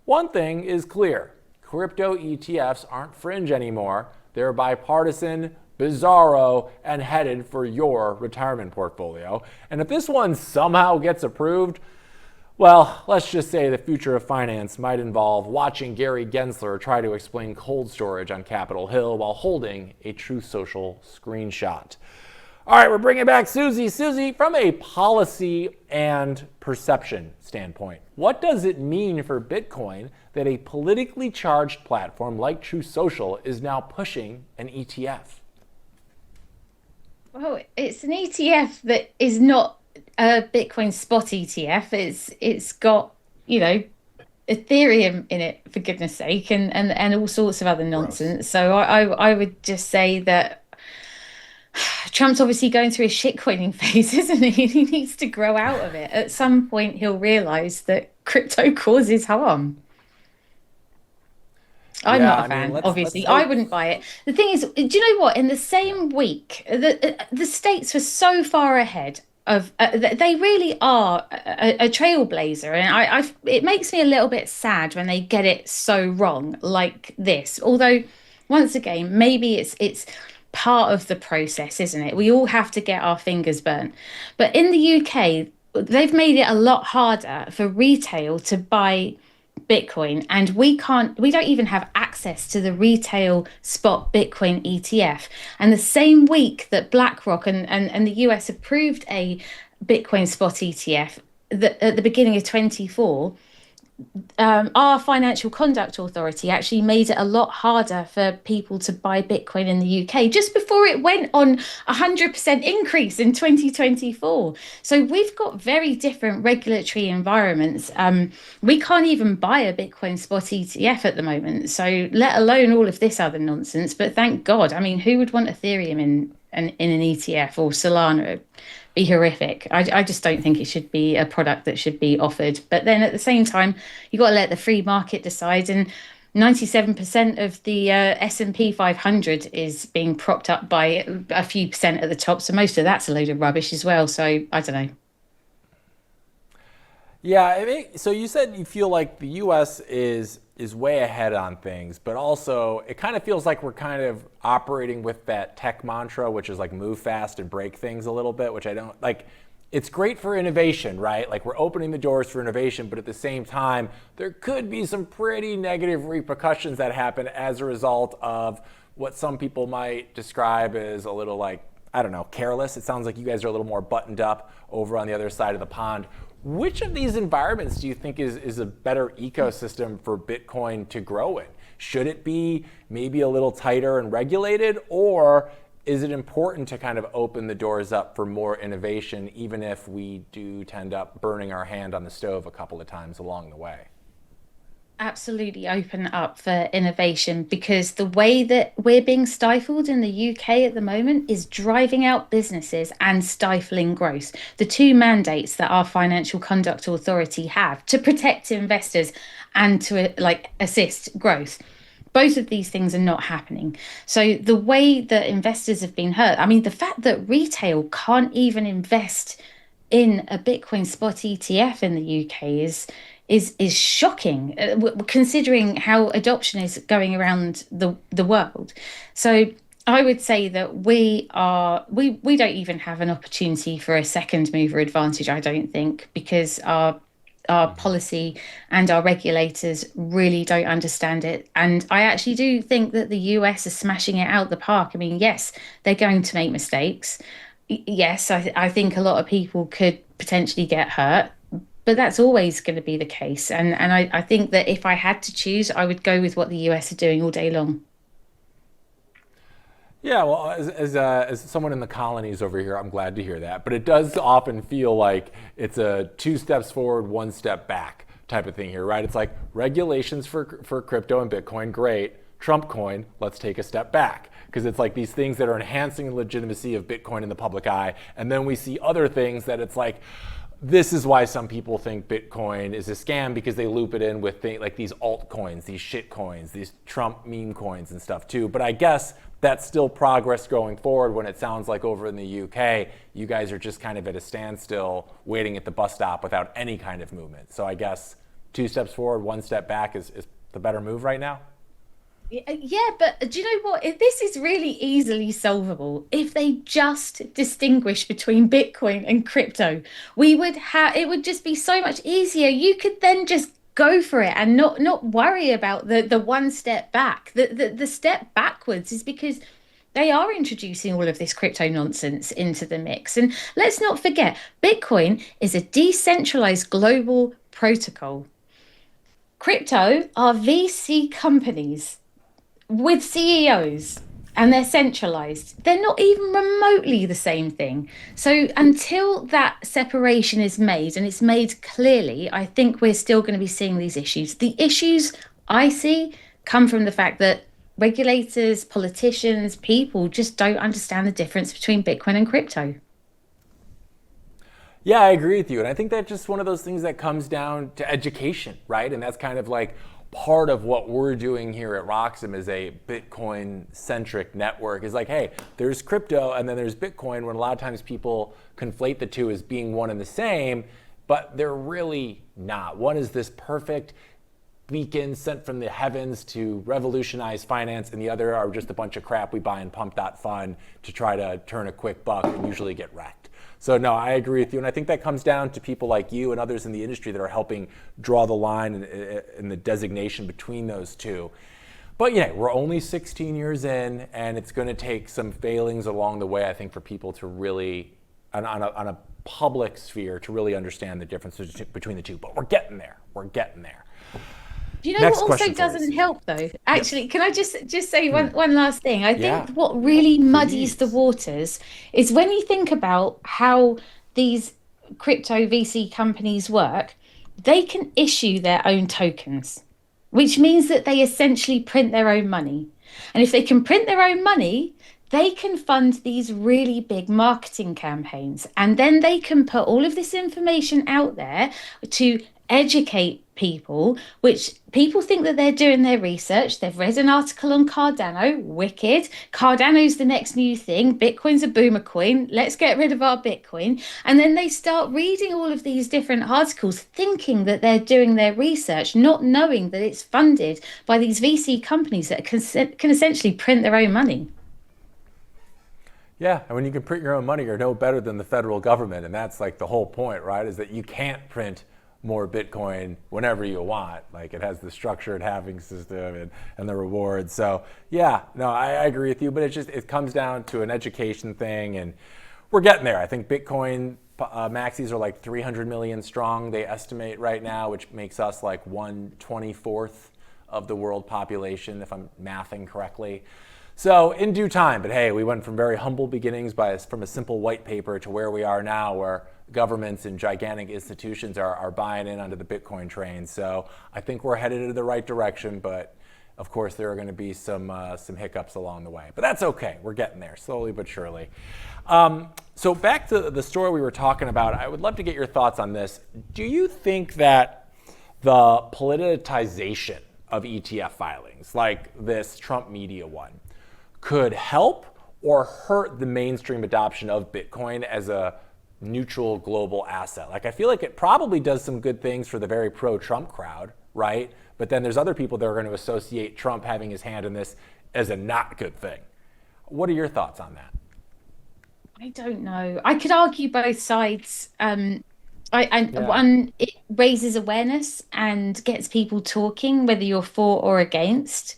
one thing is clear. Crypto ETFs aren't fringe anymore. They're bipartisan, bizarro, and headed for your retirement portfolio. And if this one somehow gets approved, well, let's just say the future of finance might involve watching Gary Gensler try to explain cold storage on Capitol Hill while holding a Truth Social screenshot. All right, we're bringing back Susie. Susie, from a policy and perception standpoint, what does it mean for Bitcoin that a politically charged platform like Truth Social is now pushing an ETF? Well, it's an ETF that is not a Bitcoin spot ETF. It's got, Ethereum in it, for goodness sake, and all sorts of other nonsense. Gross. So I would just say that Trump's obviously going through a shitcoining phase, isn't he? He needs to grow out of it. At some point, he'll realize that crypto causes harm. I'm not a fan, obviously. I wouldn't buy it. The thing is, do you know what? In the same week, the states were so far ahead of. They really are a trailblazer, and it makes me a little bit sad when they get it so wrong like this. Although, once again, maybe it's part of the process, isn't it? We all have to get our fingers burnt. But in the UK, they've made it a lot harder for retail to buy Bitcoin, and we don't even have access to the retail spot Bitcoin ETF. And the same week that BlackRock and the US approved a Bitcoin spot ETF, at the beginning of 24, our financial conduct authority actually made it a lot harder for people to buy Bitcoin in the UK just before it went on 100% increase in 2024. So we've got very different regulatory environments. We can't even buy a Bitcoin spot ETF at the moment. So let alone all of this other nonsense. But thank God. I mean, who would want Ethereum in an ETF or Solana? Be horrific. I just don't think it should be a product that should be offered. But then at the same time, you got to let the free market decide. And 97% of the S&P 500 is being propped up by a few percent at the top. So most of that's a load of rubbish as well. So I don't know. Yeah, so you said you feel like the U.S. is way ahead on things, but also it kind of feels like we're kind of operating with that tech mantra, which is like move fast and break things a little bit, which I don't like. It's great for innovation, right? Like we're opening the doors for innovation, but at the same time, there could be some pretty negative repercussions that happen as a result of what some people might describe as a little like, I don't know, careless. It sounds like you guys are a little more buttoned up over on the other side of the pond. Which of these environments do you think is a better ecosystem for Bitcoin to grow in? Should it be maybe a little tighter and regulated, or is it important to kind of open the doors up for more innovation, even if we do tend up burning our hand on the stove a couple of times along the way? Absolutely open up for innovation because the way that we're being stifled in the UK at the moment is driving out businesses and stifling growth. The two mandates that our Financial Conduct Authority have to protect investors and to like assist growth. Both of these things are not happening. So the way that investors have been hurt, I mean, the fact that retail can't even invest in a Bitcoin spot ETF in the UK is shocking, considering how adoption is going around the world. So I would say that we don't even have an opportunity for a second mover advantage, I don't think, because our policy and our regulators really don't understand it. And I actually do think that the US is smashing it out the park. I mean, yes, they're going to make mistakes. Yes, I think a lot of people could potentially get hurt, but that's always going to be the case. And I think that if I had to choose, I would go with what the US are doing all day long. Yeah, well, as someone in the colonies over here, I'm glad to hear that. But it does often feel like it's a 2 steps forward, 1 step back type of thing here, right? It's like regulations for crypto and Bitcoin, great. Trump coin, let's take a step back. Because it's like these things that are enhancing the legitimacy of Bitcoin in the public eye. And then we see other things that it's like, this is why some people think Bitcoin is a scam, because they loop it in with like these altcoins, these shit coins, these Trump meme coins and stuff too. But I guess that's still progress going forward when it sounds like over in the UK, you guys are just kind of at a standstill waiting at the bus stop without any kind of movement. So I guess 2 steps forward, 1 step back is the better move right now. Yeah, but do you know what? This is really easily solvable if they just distinguish between Bitcoin and crypto. We would have it would just be so much easier. You could then just go for it and not worry about the 1 step back. The step backwards is because they are introducing all of this crypto nonsense into the mix. And let's not forget, Bitcoin is a decentralized global protocol. Crypto are VC companies with CEOs and they're centralized. They're not even remotely the same thing. So until that separation is made and it's made clearly, I think we're still going to be seeing these issues. The issues I see come from the fact that regulators, politicians, people just don't understand the difference between Bitcoin and crypto. Yeah, I agree with you. And I think that's just one of those things that comes down to education, right? And that's kind of like part of what we're doing here at Roxom as a Bitcoin-centric network is like, hey, there's crypto and then there's Bitcoin, when a lot of times people conflate the two as being one and the same, but they're really not. One is this perfect beacon sent from the heavens to revolutionize finance, and the other are just a bunch of crap we buy in pump.fun to try to turn a quick buck and usually get wrecked. So no, I agree with you. And I think that comes down to people like you and others in the industry that are helping draw the line and the designation between those two. But yeah, we're only 16 years in, and it's going to take some failings along the way, I think, for people to really on a public sphere to really understand the differences between the two. But we're getting there. We're getting there. Do you know Next what also question, doesn't please. help though? Actually, Yes. can I just say one last thing? I Yeah. think what really muddies the Please. waters is when you think about how these crypto VC companies work, they can issue their own tokens, which means that they essentially print their own money. And if they can print their own money, they can fund these really big marketing campaigns. And then they can put all of this information out there to educate people, which people think that they're doing their research. They've read an article on Cardano, wicked. Cardano's the next new thing. Bitcoin's a boomer coin. Let's get rid of our Bitcoin. And then they start reading all of these different articles, thinking that they're doing their research, not knowing that it's funded by these VC companies that can essentially print their own money. Yeah, and when you can print your own money, you're no better than the federal government, and that's like the whole point, right? Is that you can't print more Bitcoin whenever you want. Like it has the structured halving system and the rewards. So yeah, no, I agree with you, but it comes down to an education thing, and we're getting there. I think Bitcoin maxis are like 300 million strong, they estimate right now, which makes us like 1/24th of the world population, if I'm mathing correctly. So in due time, but hey, we went from very humble beginnings from a simple white paper to where we are now, where governments and gigantic institutions are buying in onto the Bitcoin train. So I think we're headed in the right direction, but of course there are going to be some hiccups along the way. But that's okay, we're getting there, slowly but surely. So back to the story we were talking about, I would love to get your thoughts on this. Do you think that the politicization of ETF filings, like this Trump media one, could help or hurt the mainstream adoption of Bitcoin as a neutral global asset? Like, I feel like it probably does some good things for the very pro-Trump crowd, right? But then there's other people that are going to associate Trump having his hand in this as a not good thing. What are your thoughts on that? I don't know. I could argue both sides. Yeah. One, it raises awareness and gets people talking, whether you're for or against.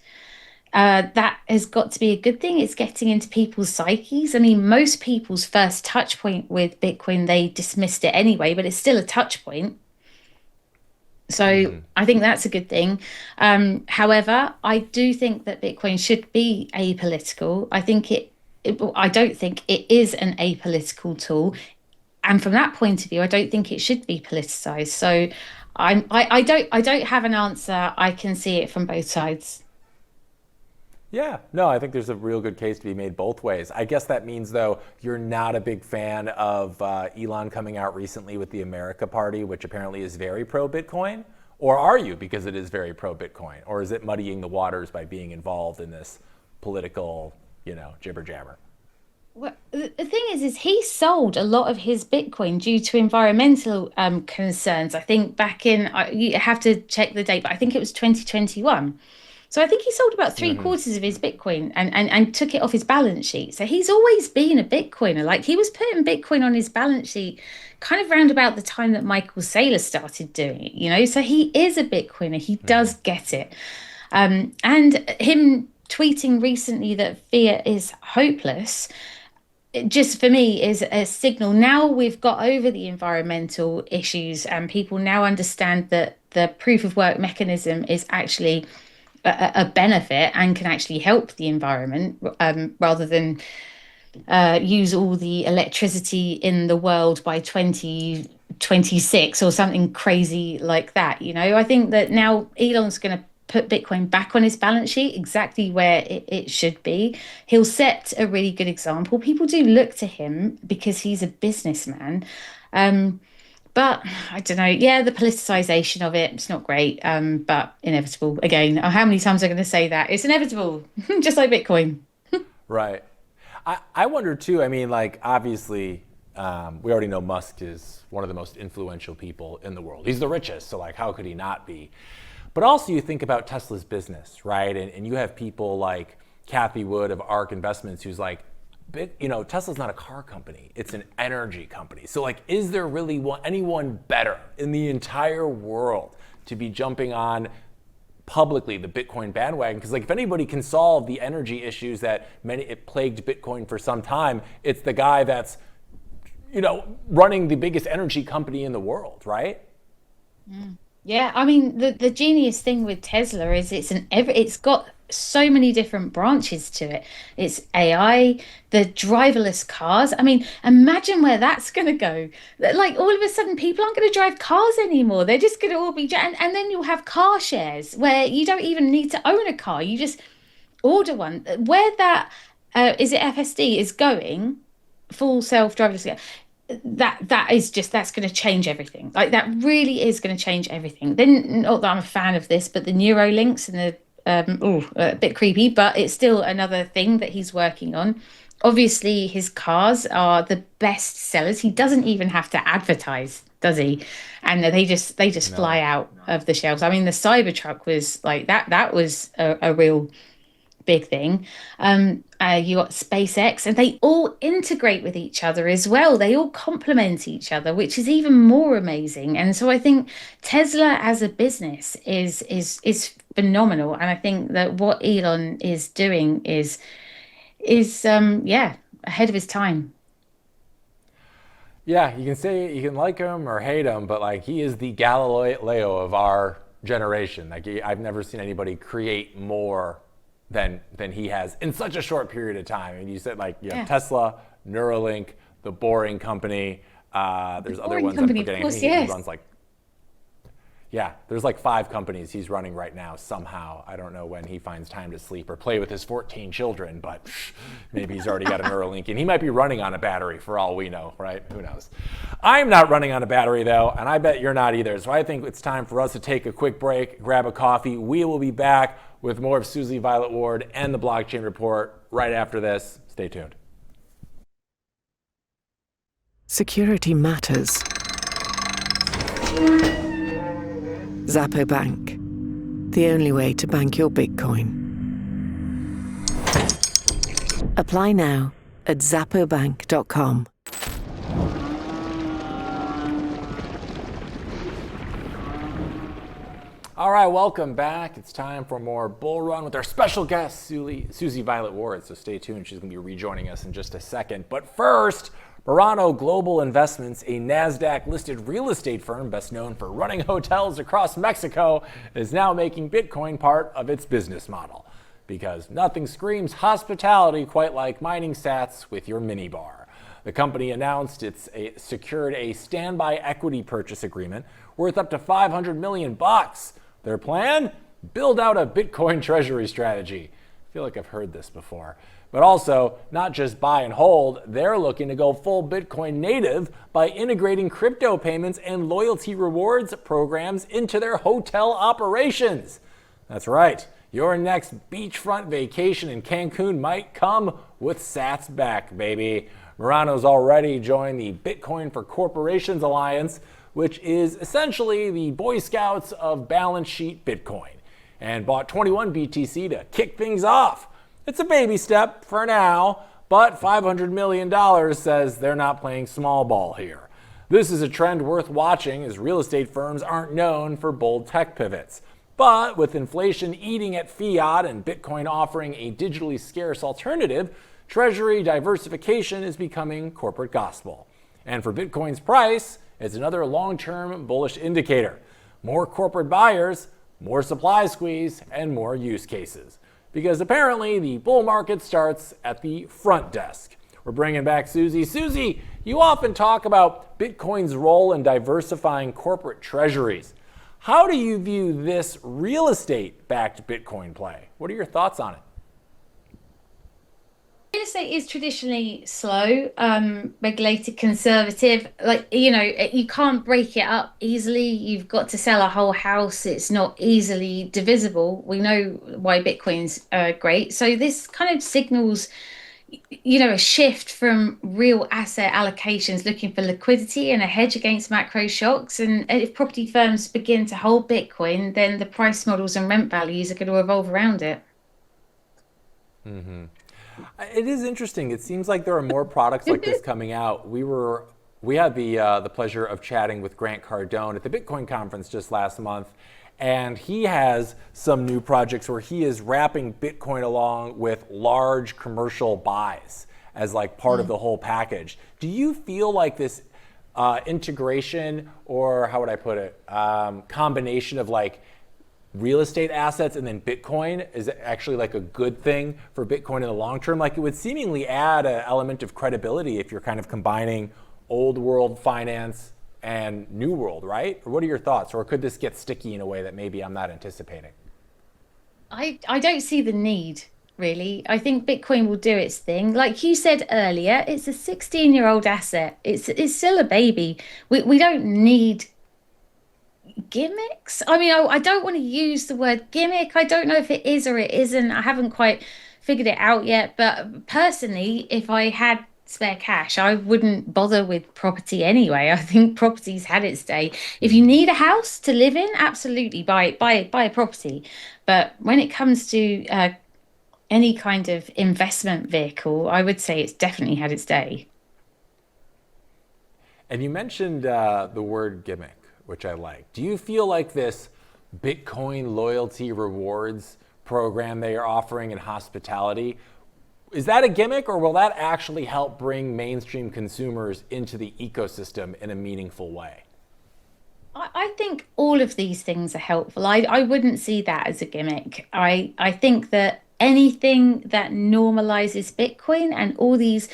That has got to be a good thing. It's getting into people's psyches. I mean, most people's first touch point with Bitcoin, they dismissed it anyway, but it's still a touch point. So I think that's a good thing. However, I do think that Bitcoin should be apolitical. I don't think it is an apolitical tool. And from that point of view, I don't think it should be politicized. So I don't have an answer. I can see it from both sides. Yeah, no, I think there's a real good case to be made both ways. I guess that means, though, you're not a big fan of Elon coming out recently with the America Party, which apparently is very pro-Bitcoin? Or are you, because it is very pro-Bitcoin? Or is it muddying the waters by being involved in this political, jibber-jabber? Well, the thing is he sold a lot of his Bitcoin due to environmental concerns. I think back in, you have to check the date, but I think it was 2021. So I think he sold about three-quarters of his Bitcoin and took it off his balance sheet. So he's always been a Bitcoiner. Like, he was putting Bitcoin on his balance sheet kind of round about the time that Michael Saylor started doing it, So he is a Bitcoiner. He does get it. And him tweeting recently that fiat is hopeless, it just for me is a signal. Now we've got over the environmental issues and people now understand that the proof of work mechanism is actually a benefit and can actually help the environment, rather than use all the electricity in the world by 2026 or something crazy like that. I think that now Elon's going to put Bitcoin back on his balance sheet exactly where it should be. He'll set a really good example. People do look to him because he's a businessman. But I don't know. Yeah, the politicization of it's not great, but inevitable. Again, how many times am I going to say that? It's inevitable, just like Bitcoin. Right. I wonder too, I mean, like, obviously, we already know Musk is one of the most influential people in the world. He's the richest, so like, how could he not be? But also you think about Tesla's business, right? And you have people like Kathy Wood of ARK Investments who's like, Tesla's not a car company, it's an energy company. So like, is there really anyone better in the entire world to be jumping on publicly the Bitcoin bandwagon? Because like, if anybody can solve the energy issues that it plagued Bitcoin for some time, it's the guy that's running the biggest energy company in the world, right? Yeah, I mean the genius thing with Tesla is it's got so many different branches to it. It's AI, the driverless cars. I mean, imagine where that's going to go. Like all of a sudden, people aren't going to drive cars anymore. They're just going to all be, and then you'll have car shares where you don't even need to own a car. You just order one. Where that is it FSD is going, full self driverless car, that's going to change everything. Like that really is going to change everything. Then, not that I'm a fan of this, but the Neuralinks and the a bit creepy, but it's still another thing that he's working on. Obviously, his cars are the best sellers. He doesn't even have to advertise, does he? And they just fly out of the shelves. I mean, the Cybertruck was like that. That was a real big thing. You got SpaceX, and they all integrate with each other as well. They all complement each other, which is even more amazing. And so I think Tesla as a business is phenomenal. And I think that what Elon is doing is ahead of his time. Yeah, you can like him or hate him, but like he is the Galileo of our generation. Like I've never seen anybody create more than he has in such a short period of time. And you said Tesla, Neuralink, the Boring Company. There's other ones I'm forgetting. Course, he runs there's like 5 companies he's running right now somehow. I don't know when he finds time to sleep or play with his 14 children, but maybe he's already got a Neuralink and he might be running on a battery for all we know, right? Who knows? I'm not running on a battery though, and I bet you're not either. So I think it's time for us to take a quick break, grab a coffee. We will be back with more of Susie Violet Ward and the Blockchain Report right after this. Stay tuned. Security matters. Zappo Bank, the only way to bank your Bitcoin. Apply now at zappobank.com. All right, welcome back. It's time for more Bull Run with our special guest, Susie Violet Ward. So stay tuned. She's going to be rejoining us in just a second. But first, Verano Global Investments, a NASDAQ-listed real estate firm best known for running hotels across Mexico, is now making Bitcoin part of its business model. Because nothing screams hospitality quite like mining sats with your minibar. The company announced it's secured a standby equity purchase agreement worth up to $500 million. Their plan? Build out a Bitcoin treasury strategy. I feel like I've heard this before. But also, not just buy and hold, they're looking to go full Bitcoin native by integrating crypto payments and loyalty rewards programs into their hotel operations. That's right, your next beachfront vacation in Cancun might come with Sats back, baby. Murano's already joined the Bitcoin for Corporations Alliance, which is essentially the Boy Scouts of balance sheet Bitcoin, and bought 21 BTC to kick things off. It's a baby step for now, but $500 million says they're not playing small ball here. This is a trend worth watching as real estate firms aren't known for bold tech pivots. But with inflation eating at fiat and Bitcoin offering a digitally scarce alternative, treasury diversification is becoming corporate gospel. And for Bitcoin's price, it's another long-term bullish indicator. More corporate buyers, more supply squeeze, and more use cases. Because apparently the bull market starts at the front desk. We're bringing back Susie. Susie, you often talk about Bitcoin's role in diversifying corporate treasuries. How do you view this real estate-backed Bitcoin play? What are your thoughts on it? Real estate is traditionally slow, regulated, conservative. You can't break it up easily. You've got to sell a whole house. It's not easily divisible. We know why Bitcoin's great. So this kind of signals, a shift from real asset allocations looking for liquidity and a hedge against macro shocks. And if property firms begin to hold Bitcoin, then the price models and rent values are going to evolve around it. Mm-hmm. It is interesting. It seems like there are more products like this coming out. We had the pleasure of chatting with Grant Cardone at the Bitcoin conference just last month, and he has some new projects where he is wrapping Bitcoin along with large commercial buys. as like part of the whole package. Do you feel like this integration, or how would I put it, combination of like real estate assets and then Bitcoin is actually like a good thing for Bitcoin in the long term? Like, it would seemingly add an element of credibility if you're kind of combining old world finance and new world, right? Or what are your thoughts? Or could this get sticky in a way that maybe I'm not anticipating? I don't see the need, really. I think Bitcoin will do its thing. Like you said earlier, it's a 16-year-old asset. It's still a baby. We don't need gimmicks. I mean, I don't want to use the word gimmick. I don't know if it is or it isn't. I haven't quite figured it out yet. But personally, if I had spare cash, I wouldn't bother with property anyway. I think property's had its day. If you need a house to live in, absolutely buy a property. But when it comes to any kind of investment vehicle, I would say it's definitely had its day. And you mentioned the word gimmick, which I like. Do you feel like this Bitcoin loyalty rewards program they are offering in hospitality, is that a gimmick, or will that actually help bring mainstream consumers into the ecosystem in a meaningful way? I think all of these things are helpful. I wouldn't see that as a gimmick. I think that anything that normalizes Bitcoin and all these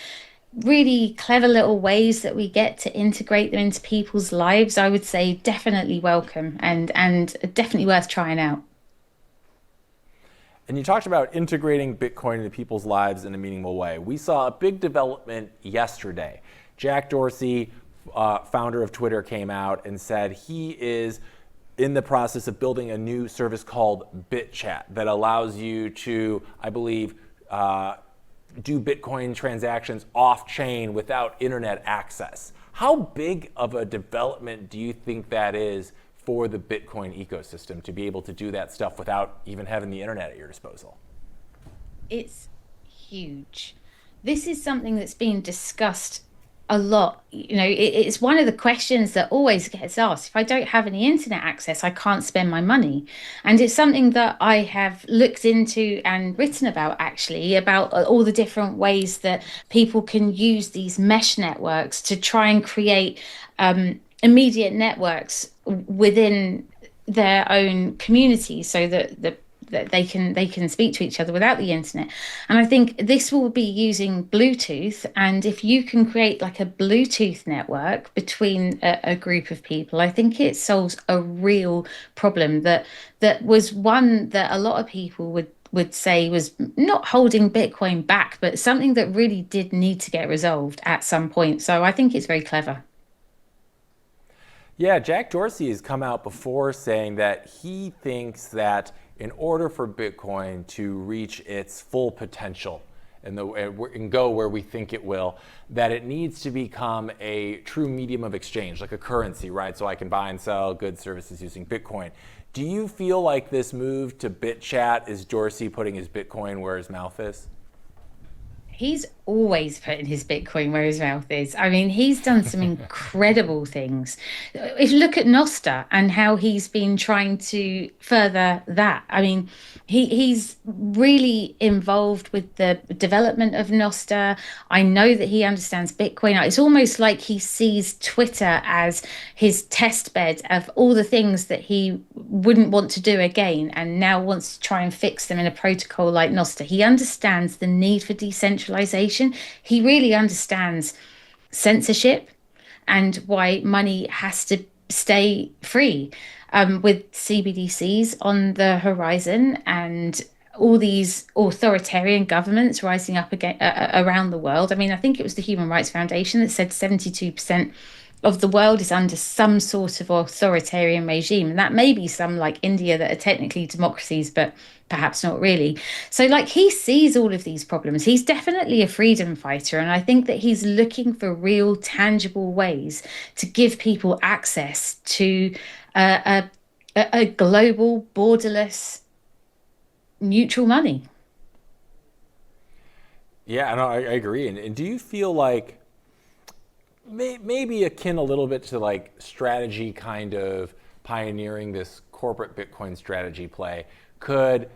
really clever little ways that we get to integrate them into people's lives, I would say definitely welcome and definitely worth trying out. And you talked about integrating Bitcoin into people's lives in a meaningful way. We saw a big development yesterday. Jack Dorsey, founder of Twitter, came out and said he is in the process of building a new service called BitChat that allows you to, I believe, do Bitcoin transactions off-chain without internet access. How big of a development do you think that is for the Bitcoin ecosystem to be able to do that stuff without even having the internet at your disposal? It's huge. This is something that's been discussed a lot. It's one of the questions that always gets asked. If I don't have any internet access, I can't spend my money. And it's something that I have looked into and written about, actually, about all the different ways that people can use these mesh networks to try and create immediate networks within their own community, so that they can speak to each other without the internet. And I think this will be using Bluetooth. And if you can create like a Bluetooth network between a group of people, I think it solves a real problem that was one that a lot of people would say was not holding Bitcoin back, but something that really did need to get resolved at some point. So I think it's very clever. Yeah, Jack Dorsey has come out before saying that he thinks that in order for Bitcoin to reach its full potential and go where we think it will, that it needs to become a true medium of exchange, like a currency, right? So I can buy and sell goods, services using Bitcoin. Do you feel like this move to BitChat is Dorsey putting his Bitcoin where his mouth is? He's always putting his Bitcoin where his mouth is. I mean, he's done some incredible things. If you look at Nostr and how he's been trying to further that, I mean, he's really involved with the development of Nostr. I know that he understands Bitcoin. It's almost like he sees Twitter as his test bed of all the things that he wouldn't want to do again and now wants to try and fix them in a protocol like Nostr. He understands the need for decentralization. He really understands censorship and why money has to stay free, with CBDCs on the horizon and all these authoritarian governments rising up again around the world. I mean, I think it was the Human Rights Foundation that said 72% of the world is under some sort of authoritarian regime. And that may be some like India that are technically democracies, but perhaps not really. So like he sees all of these problems. He's definitely a freedom fighter. And I think that he's looking for real tangible ways to give people access to a global, borderless, neutral money. Yeah, no, I agree. And do you feel like maybe akin a little bit to like strategy kind of pioneering this corporate Bitcoin strategy play, could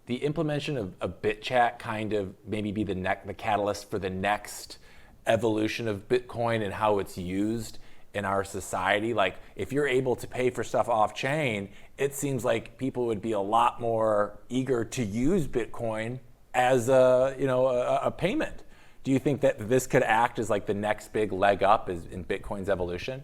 the implementation of BitChat kind of maybe be the catalyst for the next evolution of Bitcoin and how it's used in our society? Like, if you're able to pay for stuff off chain, it seems like people would be a lot more eager to use Bitcoin as a payment. Do you think that this could act as like the next big leg up in Bitcoin's evolution?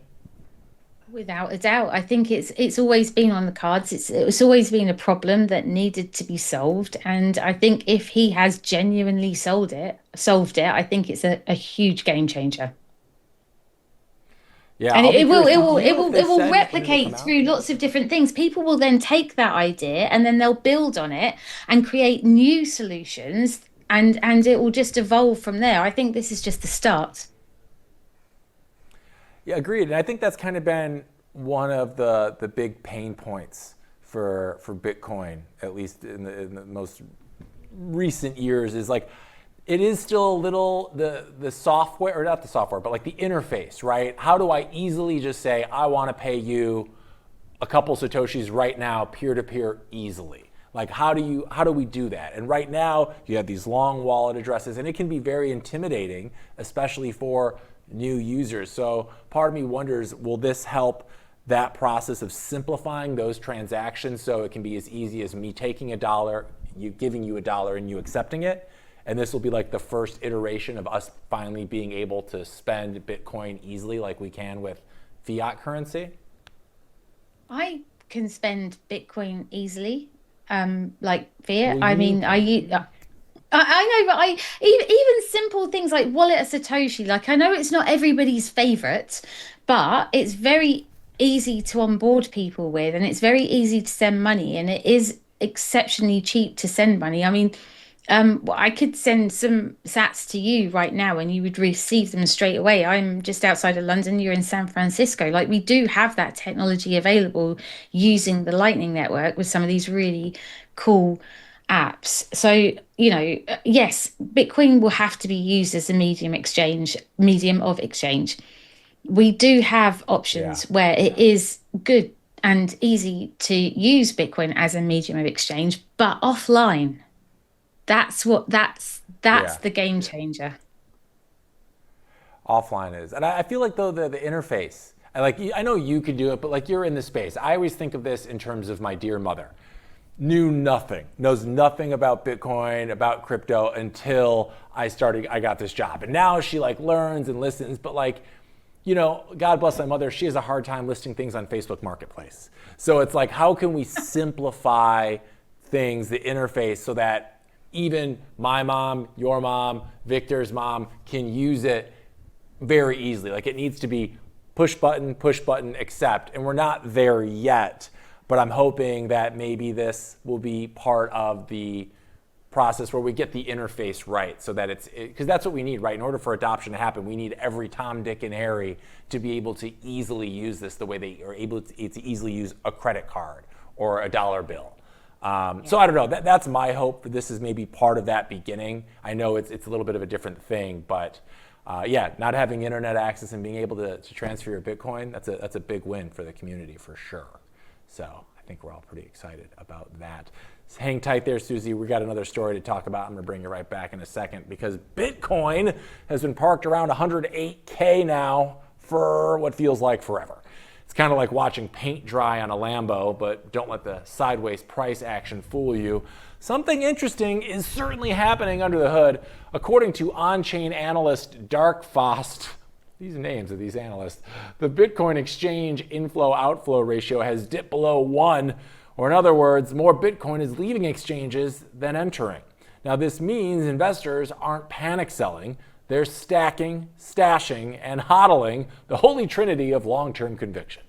Without a doubt, I think it's always been on the cards. It's always been a problem that needed to be solved, and I think if he has genuinely solved it, I think it's a huge game changer. Yeah, And I'll be it will curious. it Do will you it know if will they it will said when it'll replicate come out? through lots of different things. People will then take that idea and then they'll build on it and create new solutions, and it will just evolve from there. I think this is just the start. Yeah, agreed. And I think that's kind of been one of the big pain points for Bitcoin, at least in the most recent years, is like it is still a little the software, or not the software, but like the interface, right? How do I easily just say I want to pay you a couple Satoshis right now, peer-to-peer easily? Like, how do we do that? And right now you have these long wallet addresses, and it can be very intimidating, especially for new users. So part of me wonders, will this help that process of simplifying those transactions so it can be as easy as me taking $1, giving you $1, and you accepting it? And this will be like the first iteration of us finally being able to spend Bitcoin easily like we can with fiat currency? I can spend Bitcoin easily, like fiat. Well, I you mean, I know, but even simple things like wallet a Satoshi. Like, I know it's not everybody's favorite, but it's very easy to onboard people with, and it's very easy to send money, and it is exceptionally cheap to send money. I mean, I could send some sats to you right now and you would receive them straight away. I'm just outside of London, you're in San Francisco. Like, we do have that technology available using the Lightning Network with some of these really cool apps. So, yes, Bitcoin will have to be used as a medium of exchange. We do have Yeah. options where it is good and easy to use Bitcoin as a medium of exchange, but offline. That's Yeah. the game changer. Offline is. And I feel like though the interface, I know you could do it, but like you're in the space. I always think of this in terms of my dear mother. Knows nothing about Bitcoin, about crypto until I got this job. And now she like learns and listens, but like, God bless my mother, she has a hard time listing things on Facebook Marketplace. So it's like, how can we simplify things, the interface, so that even my mom, your mom, Victor's mom can use it very easily? Like, it needs to be push button, accept. And we're not there yet, but I'm hoping that maybe this will be part of the process where we get the interface right, so that because that's what we need, right? In order for adoption to happen, we need every Tom, Dick, and Harry to be able to easily use this the way they are able to easily use a credit card or a dollar bill. So I don't know. That's my hope. This is maybe part of that beginning. I know it's a little bit of a different thing, but not having internet access and being able to transfer your Bitcoin, that's a big win for the community for sure. So I think we're all pretty excited about that. So hang tight there, Susie. We got another story to talk about. I'm going to bring you right back in a second, because Bitcoin has been parked around 108K now for what feels like forever. It's kind of like watching paint dry on a Lambo, but don't let the sideways price action fool you. Something interesting is certainly happening under the hood. According to on-chain analyst Darkfost, these names of these analysts, the Bitcoin exchange inflow-outflow ratio has dipped below 1, or in other words, more Bitcoin is leaving exchanges than entering. Now, this means investors aren't panic selling. They're stacking, stashing, and HODLing, the holy trinity of long-term conviction.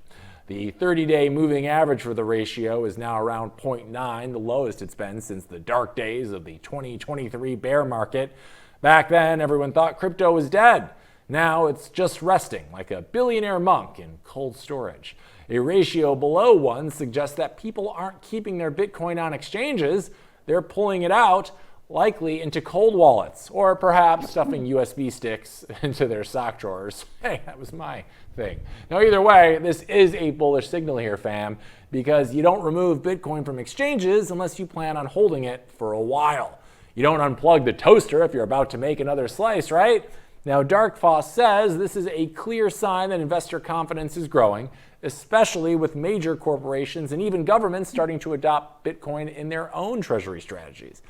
The 30-day moving average for the ratio is now around 0.9, the lowest it's been since the dark days of the 2023 bear market. Back then, everyone thought crypto was dead. Now it's just resting like a billionaire monk in cold storage. A ratio below 1 suggests that people aren't keeping their Bitcoin on exchanges. They're pulling it out, likely into cold wallets, or perhaps stuffing USB sticks into their sock drawers. Hey, that was my thing. Now, either way, this is a bullish signal here, fam. because you don't remove Bitcoin from exchanges unless you plan on holding it for a while. You don't unplug the toaster if you're about to make another slice, right? Now, Darkfoss says this is a clear sign that investor confidence is growing, especially with major corporations and even governments starting to adopt Bitcoin in their own treasury strategies.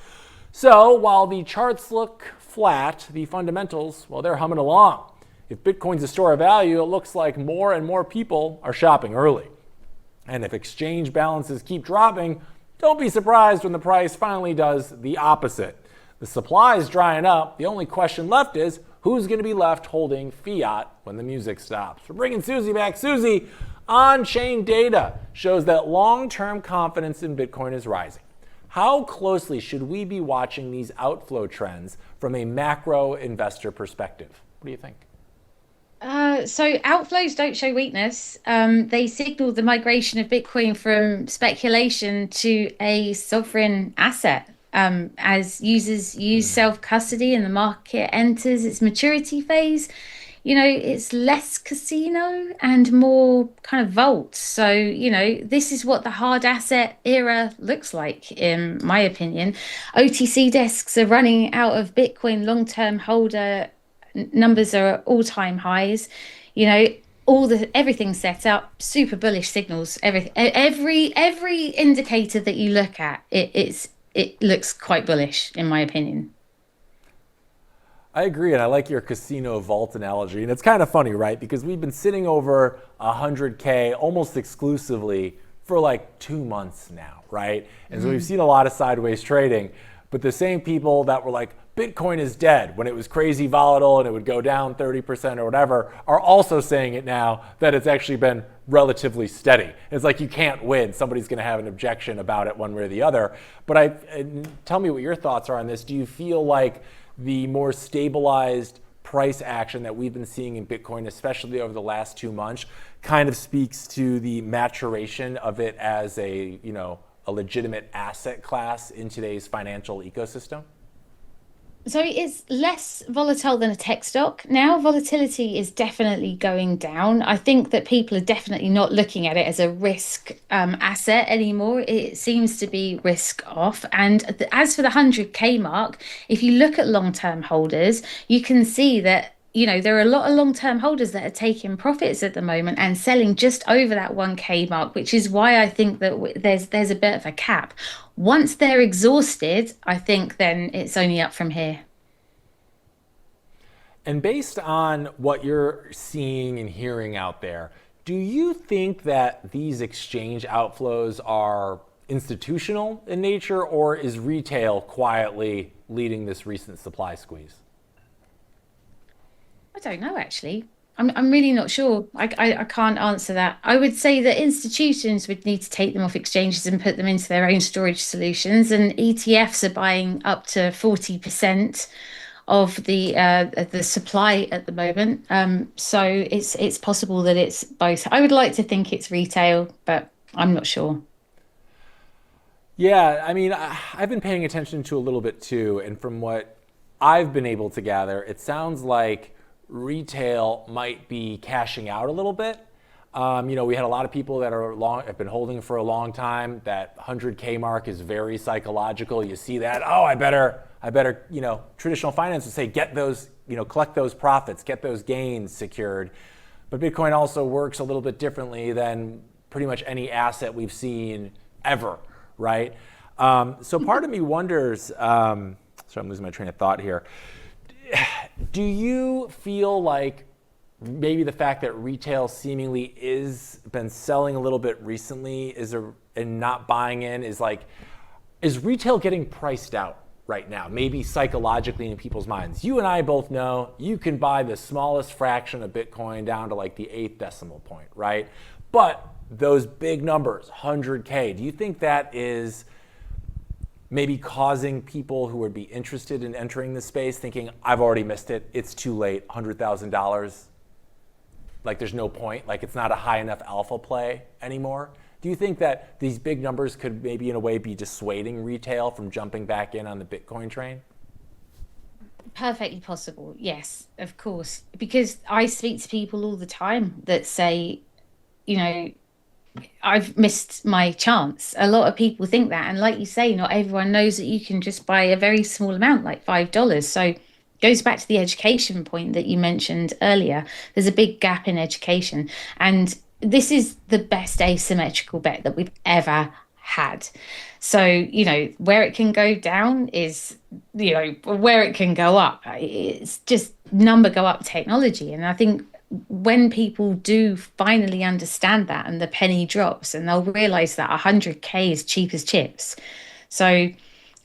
So while the charts look flat, the fundamentals, well, they're humming along. If Bitcoin's a store of value, it looks like more and more people are shopping early. And if exchange balances keep dropping, don't be surprised when the price finally does the opposite. The supply is drying up. The only question left is who's going to be left holding fiat when the music stops. We're bringing Susie back. Susie, on-chain data shows that long-term confidence in Bitcoin is rising. How closely should we be watching these outflow trends from a macro investor perspective? What do you think? So outflows don't show weakness. They signal the migration of Bitcoin from speculation to a sovereign asset. As users use self-custody and the market enters its maturity phase, it's less casino and more kind of vault. So, this is what the hard asset era looks like, in my opinion. OTC desks are running out of Bitcoin. Long-term holder numbers are at all-time highs. Everything's set up, super bullish signals. Every indicator that you look at, it looks quite bullish, in my opinion. I agree, and I like your casino vault analogy. And it's kind of funny, right? Because we've been sitting over 100K almost exclusively for like 2 months now, right? And so we've seen a lot of sideways trading. But the same people that were like, Bitcoin is dead when it was crazy volatile and it would go down 30% or whatever, are also saying it now that it's actually been relatively steady. It's like you can't win. Somebody's going to have an objection about it one way or the other. But tell me what your thoughts are on this. Do you feel like the more stabilized price action that we've been seeing in Bitcoin, especially over the last 2 months, kind of speaks to the maturation of it as a legitimate asset class in today's financial ecosystem? So it's less volatile than a tech stock. Now volatility is definitely going down. I think that people are definitely not looking at it as a risk asset anymore. It seems to be risk off. And as for the 100K mark, if you look at long-term holders, you can see that there are a lot of long-term holders that are taking profits at the moment and selling just over that 1K mark, which is why I think that there's a bit of a cap. Once they're exhausted, I think then it's only up from here. And based on what you're seeing and hearing out there, do you think that these exchange outflows are institutional in nature, or is retail quietly leading this recent supply squeeze? I don't know, actually. I'm really not sure. I can't answer that. I would say that institutions would need to take them off exchanges and put them into their own storage solutions, and ETFs are buying up to 40% of the supply at the moment. So it's possible that it's both. I would like to think it's retail, but I'm not sure. Yeah, I mean, I've been paying attention to a little bit too, and from what I've been able to gather, it sounds like retail might be cashing out a little bit. We had a lot of people that have been holding for a long time. That 100K mark is very psychological. You see that, I better, traditional finance would say, get those, collect those profits, get those gains secured. But Bitcoin also works a little bit differently than pretty much any asset we've seen ever, right? So part of me wonders, sorry, I'm losing my train of thought here. Do you feel like maybe the fact that retail seemingly is been selling a little bit recently and not buying in is retail getting priced out right now, maybe psychologically in people's minds? You and I both know you can buy the smallest fraction of Bitcoin down to like the 8th decimal point, right? But those big numbers, 100K, do you think that is maybe causing people who would be interested in entering this space thinking, I've already missed it, it's too late, $100,000, like there's no point, like it's not a high enough alpha play anymore? Do you think that these big numbers could maybe in a way be dissuading retail from jumping back in on the Bitcoin train? Perfectly possible, yes, of course. Because I speak to people all the time that say, I've missed my chance. A lot of people think that. And like you say, not everyone knows that you can just buy a very small amount, like $5. So it goes back to the education point that you mentioned earlier. There's a big gap in education. And this is the best asymmetrical bet that we've ever had. So, where it can go down is, where it can go up. It's just number go up technology. And I think when people do finally understand that and the penny drops and they'll realize that 100K is cheap as chips. So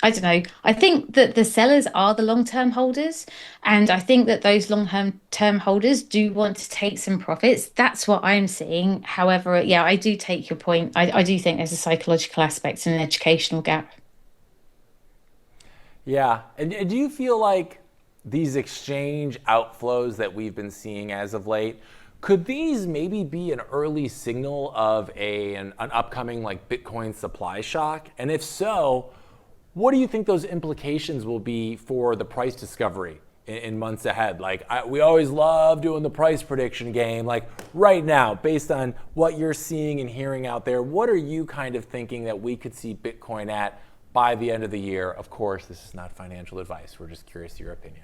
I don't know. I think that the sellers are the long-term holders, and I think that those long-term holders do want to take some profits. That's what I'm seeing. However, yeah, I do take your point. I do think there's a psychological aspect and an educational gap. Yeah. And do you feel like these exchange outflows that we've been seeing as of late, could these maybe be an early signal of an upcoming like Bitcoin supply shock? And if so, what do you think those implications will be for the price discovery in months ahead? Like we always love doing the price prediction game. Like right now, based on what you're seeing and hearing out there, what are you kind of thinking that we could see Bitcoin at by the end of the year? Of course, this is not financial advice. We're just curious to your opinion.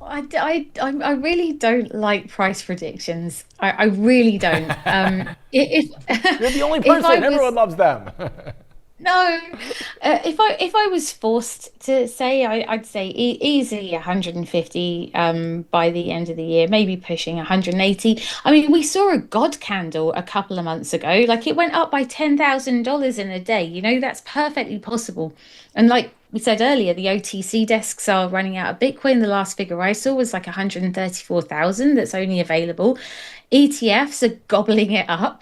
I really don't like price predictions. I really don't. If You're the only if person. Everyone loves them. No, if I was forced to say, I'd say easily 150 by the end of the year, maybe pushing 180. I mean, we saw a God candle a couple of months ago, like it went up by $10,000 in a day. That's perfectly possible. And like we said earlier, the OTC desks are running out of Bitcoin. The last figure I saw was like 134,000 that's only available. ETFs are gobbling it up,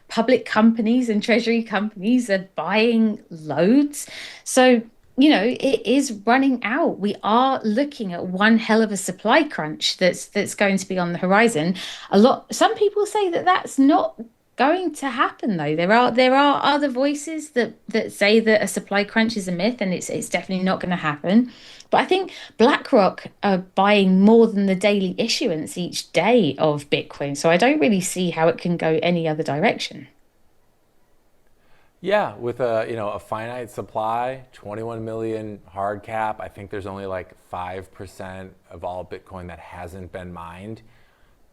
public companies and treasury companies are buying loads. So, it is running out. We are looking at one hell of a supply crunch that's going to be on the horizon. Some people say that that's not going to happen though. There are other voices that say that a supply crunch is a myth and it's definitely not going to happen. But I think BlackRock are buying more than the daily issuance each day of Bitcoin. So I don't really see how it can go any other direction. Yeah, with a finite supply, 21 million hard cap. I think there's only like 5% of all Bitcoin that hasn't been mined.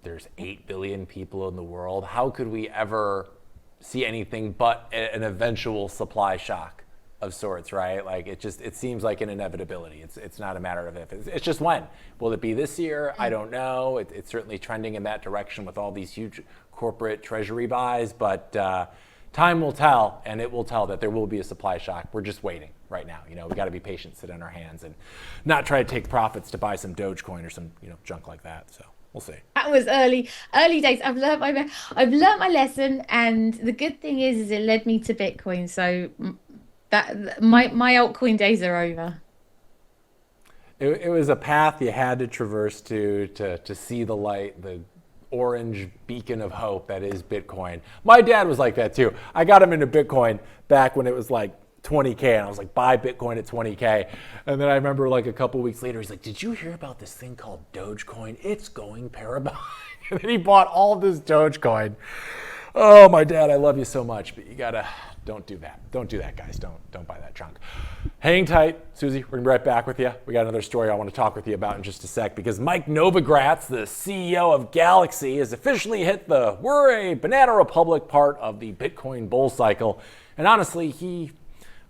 There's 8 billion people in the world. How could we ever see anything but an eventual supply shock of sorts, right? Like it seems like an inevitability. It's not a matter of if, it's just when. Will it be this year? I don't know. It's certainly trending in that direction with all these huge corporate treasury buys, but time will tell, and it will tell that there will be a supply shock. We're just waiting right now. We got to be patient, sit on our hands, and not try to take profits to buy some Dogecoin or some junk like that. So we'll see. That was early days. I've learned my lesson, and the good thing is it led me to Bitcoin. So that my altcoin days are over. It was a path you had to traverse to see the light, the orange beacon of hope that is Bitcoin. My dad was like that too. I got him into Bitcoin back when it was like 20K, and I was like, buy Bitcoin at 20K. And then I remember like a couple weeks later, he's like, did you hear about this thing called Dogecoin? It's going parabolic. And then he bought all this Dogecoin. Oh, my dad, I love you so much, but you gotta, don't do that. Don't do that, guys. Don't buy that junk. Hang tight, Susie. We're gonna be right back with you. We got another story I want to talk with you about in just a sec, because Mike Novogratz, the CEO of Galaxy, has officially hit the "we're a banana republic" part of the Bitcoin bull cycle. And honestly, he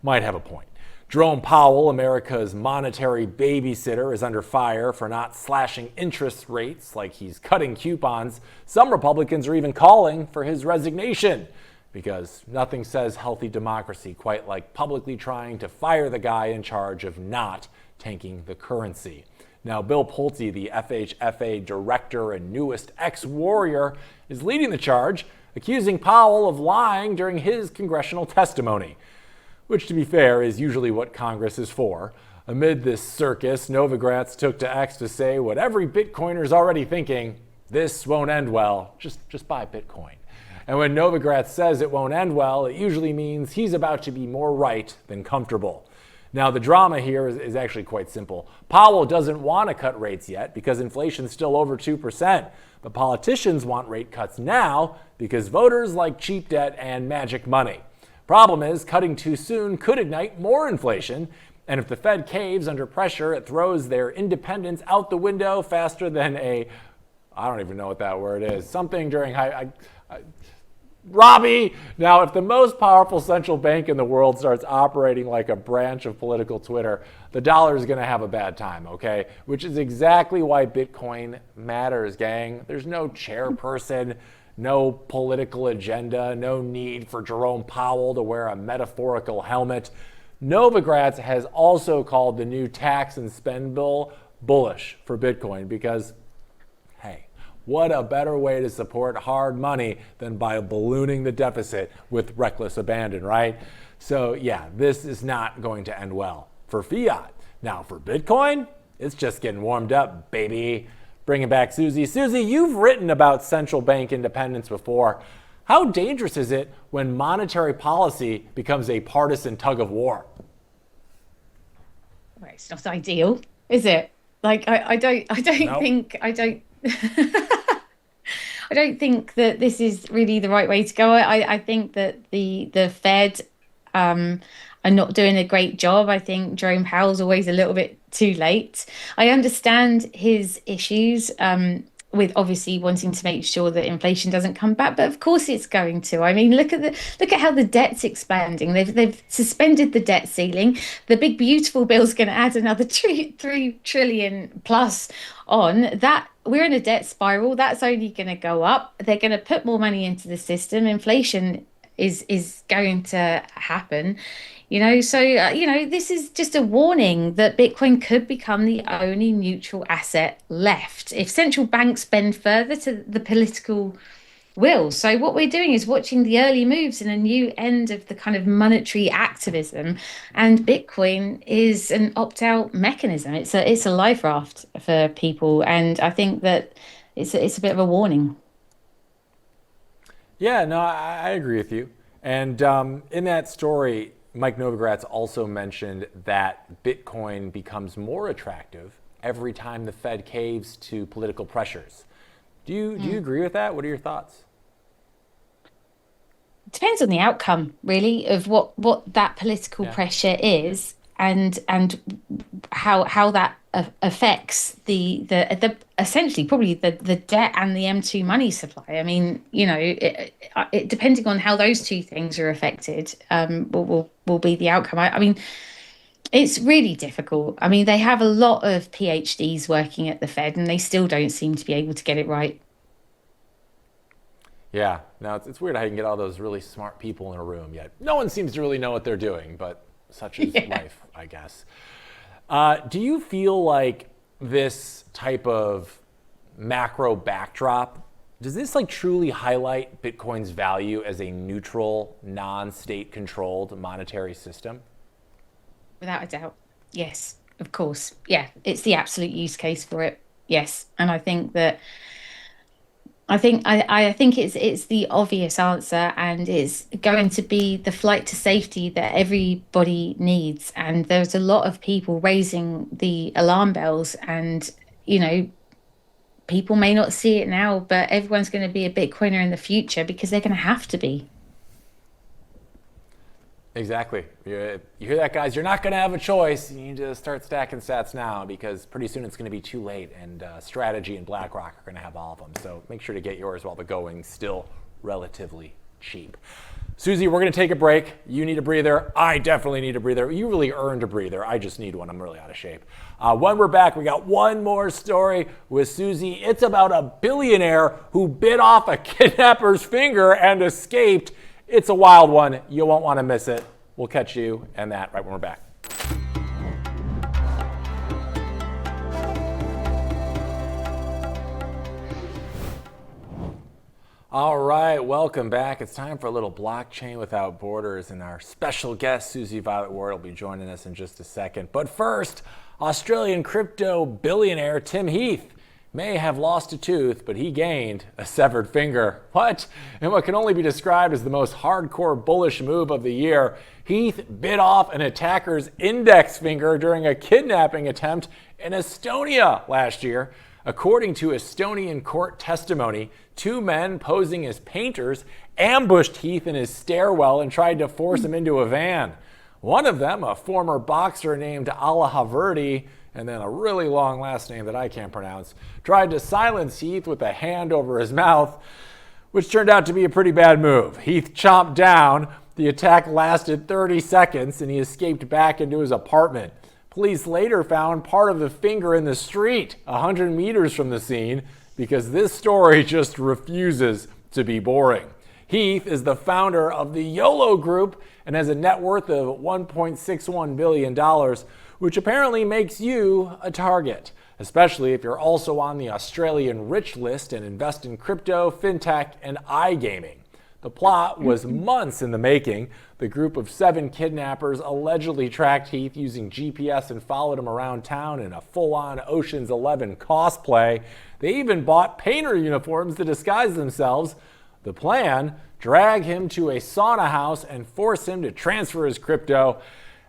might have a point. Jerome Powell, America's monetary babysitter, is under fire for not slashing interest rates like he's cutting coupons. Some Republicans are even calling for his resignation, because nothing says healthy democracy quite like publicly trying to fire the guy in charge of not tanking the currency. Now, Bill Pulte, the FHFA director and newest ex-warrior, is leading the charge, accusing Powell of lying during his congressional testimony, which, to be fair, is usually what Congress is for. Amid this circus, Novogratz took to X to say what every Bitcoiner is already thinking: this won't end well, just buy Bitcoin. And when Novogratz says it won't end well, it usually means he's about to be more right than comfortable. Now, the drama here is actually quite simple. Powell doesn't want to cut rates yet because inflation's still over 2%. But politicians want rate cuts now because voters like cheap debt and magic money. Problem is, cutting too soon could ignite more inflation. And if the Fed caves under pressure, it throws their independence out the window faster than I don't even know what that word is, something during Robbie! Now, if the most powerful central bank in the world starts operating like a branch of political Twitter, the dollar is going to have a bad time, okay? Which is exactly why Bitcoin matters, gang. There's no chairperson, no political agenda, no need for Jerome Powell to wear a metaphorical helmet. Novogratz has also called the new tax and spend bill bullish for Bitcoin because, hey, what a better way to support hard money than by ballooning the deficit with reckless abandon, right? So yeah, this is not going to end well for fiat. Now for Bitcoin, it's just getting warmed up, baby. Bringing back Susie. Susie, you've written about central bank independence before. How dangerous is it when monetary policy becomes a partisan tug of war? Well, it's not ideal, is it? Like I don't Nope. think I don't think that this is really the right way to go. I think that the Fed are not doing a great job. I think Jerome Powell's always a little bit too late. I understand his issues with obviously wanting to make sure that inflation doesn't come back, but of course it's going to. I mean, look at how the debt's expanding. They've suspended the debt ceiling. The big beautiful bill's going to add another 3 trillion plus on that. We're in a debt spiral. That's only going to go up. They're going to put more money into the system. Inflation is going to happen. So this is just a warning that Bitcoin could become the only neutral asset left if central banks bend further to the political will. So what we're doing is watching the early moves in a new end of the kind of monetary activism, and Bitcoin is an opt-out mechanism. It's a life raft for people, and I think that it's a bit of a warning. Yeah, no, I agree with you. And in that story, Mike Novogratz also mentioned that Bitcoin becomes more attractive every time the Fed caves to political pressures. Do you agree with that? What are your thoughts? It depends on the outcome, really, of what that political pressure is, and how that affects the essentially probably the debt and the M2 money supply. I mean, it depending on how those two things are affected, will be the outcome. I mean, it's really difficult. I mean, they have a lot of PhDs working at the Fed, and they still don't seem to be able to get it right. Yeah, no, it's weird how you can get all those really smart people in a room, yet no one seems to really know what they're doing, but such is life, I guess. Do you feel like this type of macro backdrop, does this truly highlight Bitcoin's value as a neutral, non-state controlled monetary system? Without a doubt. Yes, of course. Yeah, it's the absolute use case for it. Yes. And I think that I think it's the obvious answer, and it's going to be the flight to safety that everybody needs. And there's a lot of people raising the alarm bells, and people may not see it now, but everyone's going to be a Bitcoiner in the future because they're going to have to be. Exactly. You hear that, guys? You're not going to have a choice. You need to start stacking sats now because pretty soon it's going to be too late, and Strategy and BlackRock are going to have all of them. So make sure to get yours while the going's still relatively cheap. Susie, we're going to take a break. You need a breather. I definitely need a breather. You really earned a breather. I just need one. I'm really out of shape. When we're back, we got one more story with Susie. It's about a billionaire who bit off a kidnapper's finger and escaped. It's a wild one. You won't want to miss it. We'll catch you and that right when we're back. All right, welcome back. It's time for a little blockchain without borders, and our special guest, Susie Violet Ward, will be joining us in just a second. But first, Australian crypto billionaire Tim Heath may have lost a tooth, but he gained a severed finger. What? In what can only be described as the most hardcore bullish move of the year, Heath bit off an attacker's index finger during a kidnapping attempt in Estonia last year. According to Estonian court testimony, two men posing as painters ambushed Heath in his stairwell and tried to force him into a van. One of them, a former boxer named Alahaverdi, and then a really long last name that I can't pronounce, tried to silence Heath with a hand over his mouth, which turned out to be a pretty bad move. Heath chomped down. The attack lasted 30 seconds, and he escaped back into his apartment. Police later found part of the finger in the street, 100 meters from the scene, because this story just refuses to be boring. Heath is the founder of the YOLO Group and has a net worth of $1.61 billion, which apparently makes you a target, especially if you're also on the Australian rich list and invest in crypto, fintech, and iGaming. The plot was months in the making. The group of 7 kidnappers allegedly tracked Heath using GPS and followed him around town in a full-on Ocean's 11 cosplay. They even bought painter uniforms to disguise themselves. The plan, drag him to a sauna house and force him to transfer his crypto.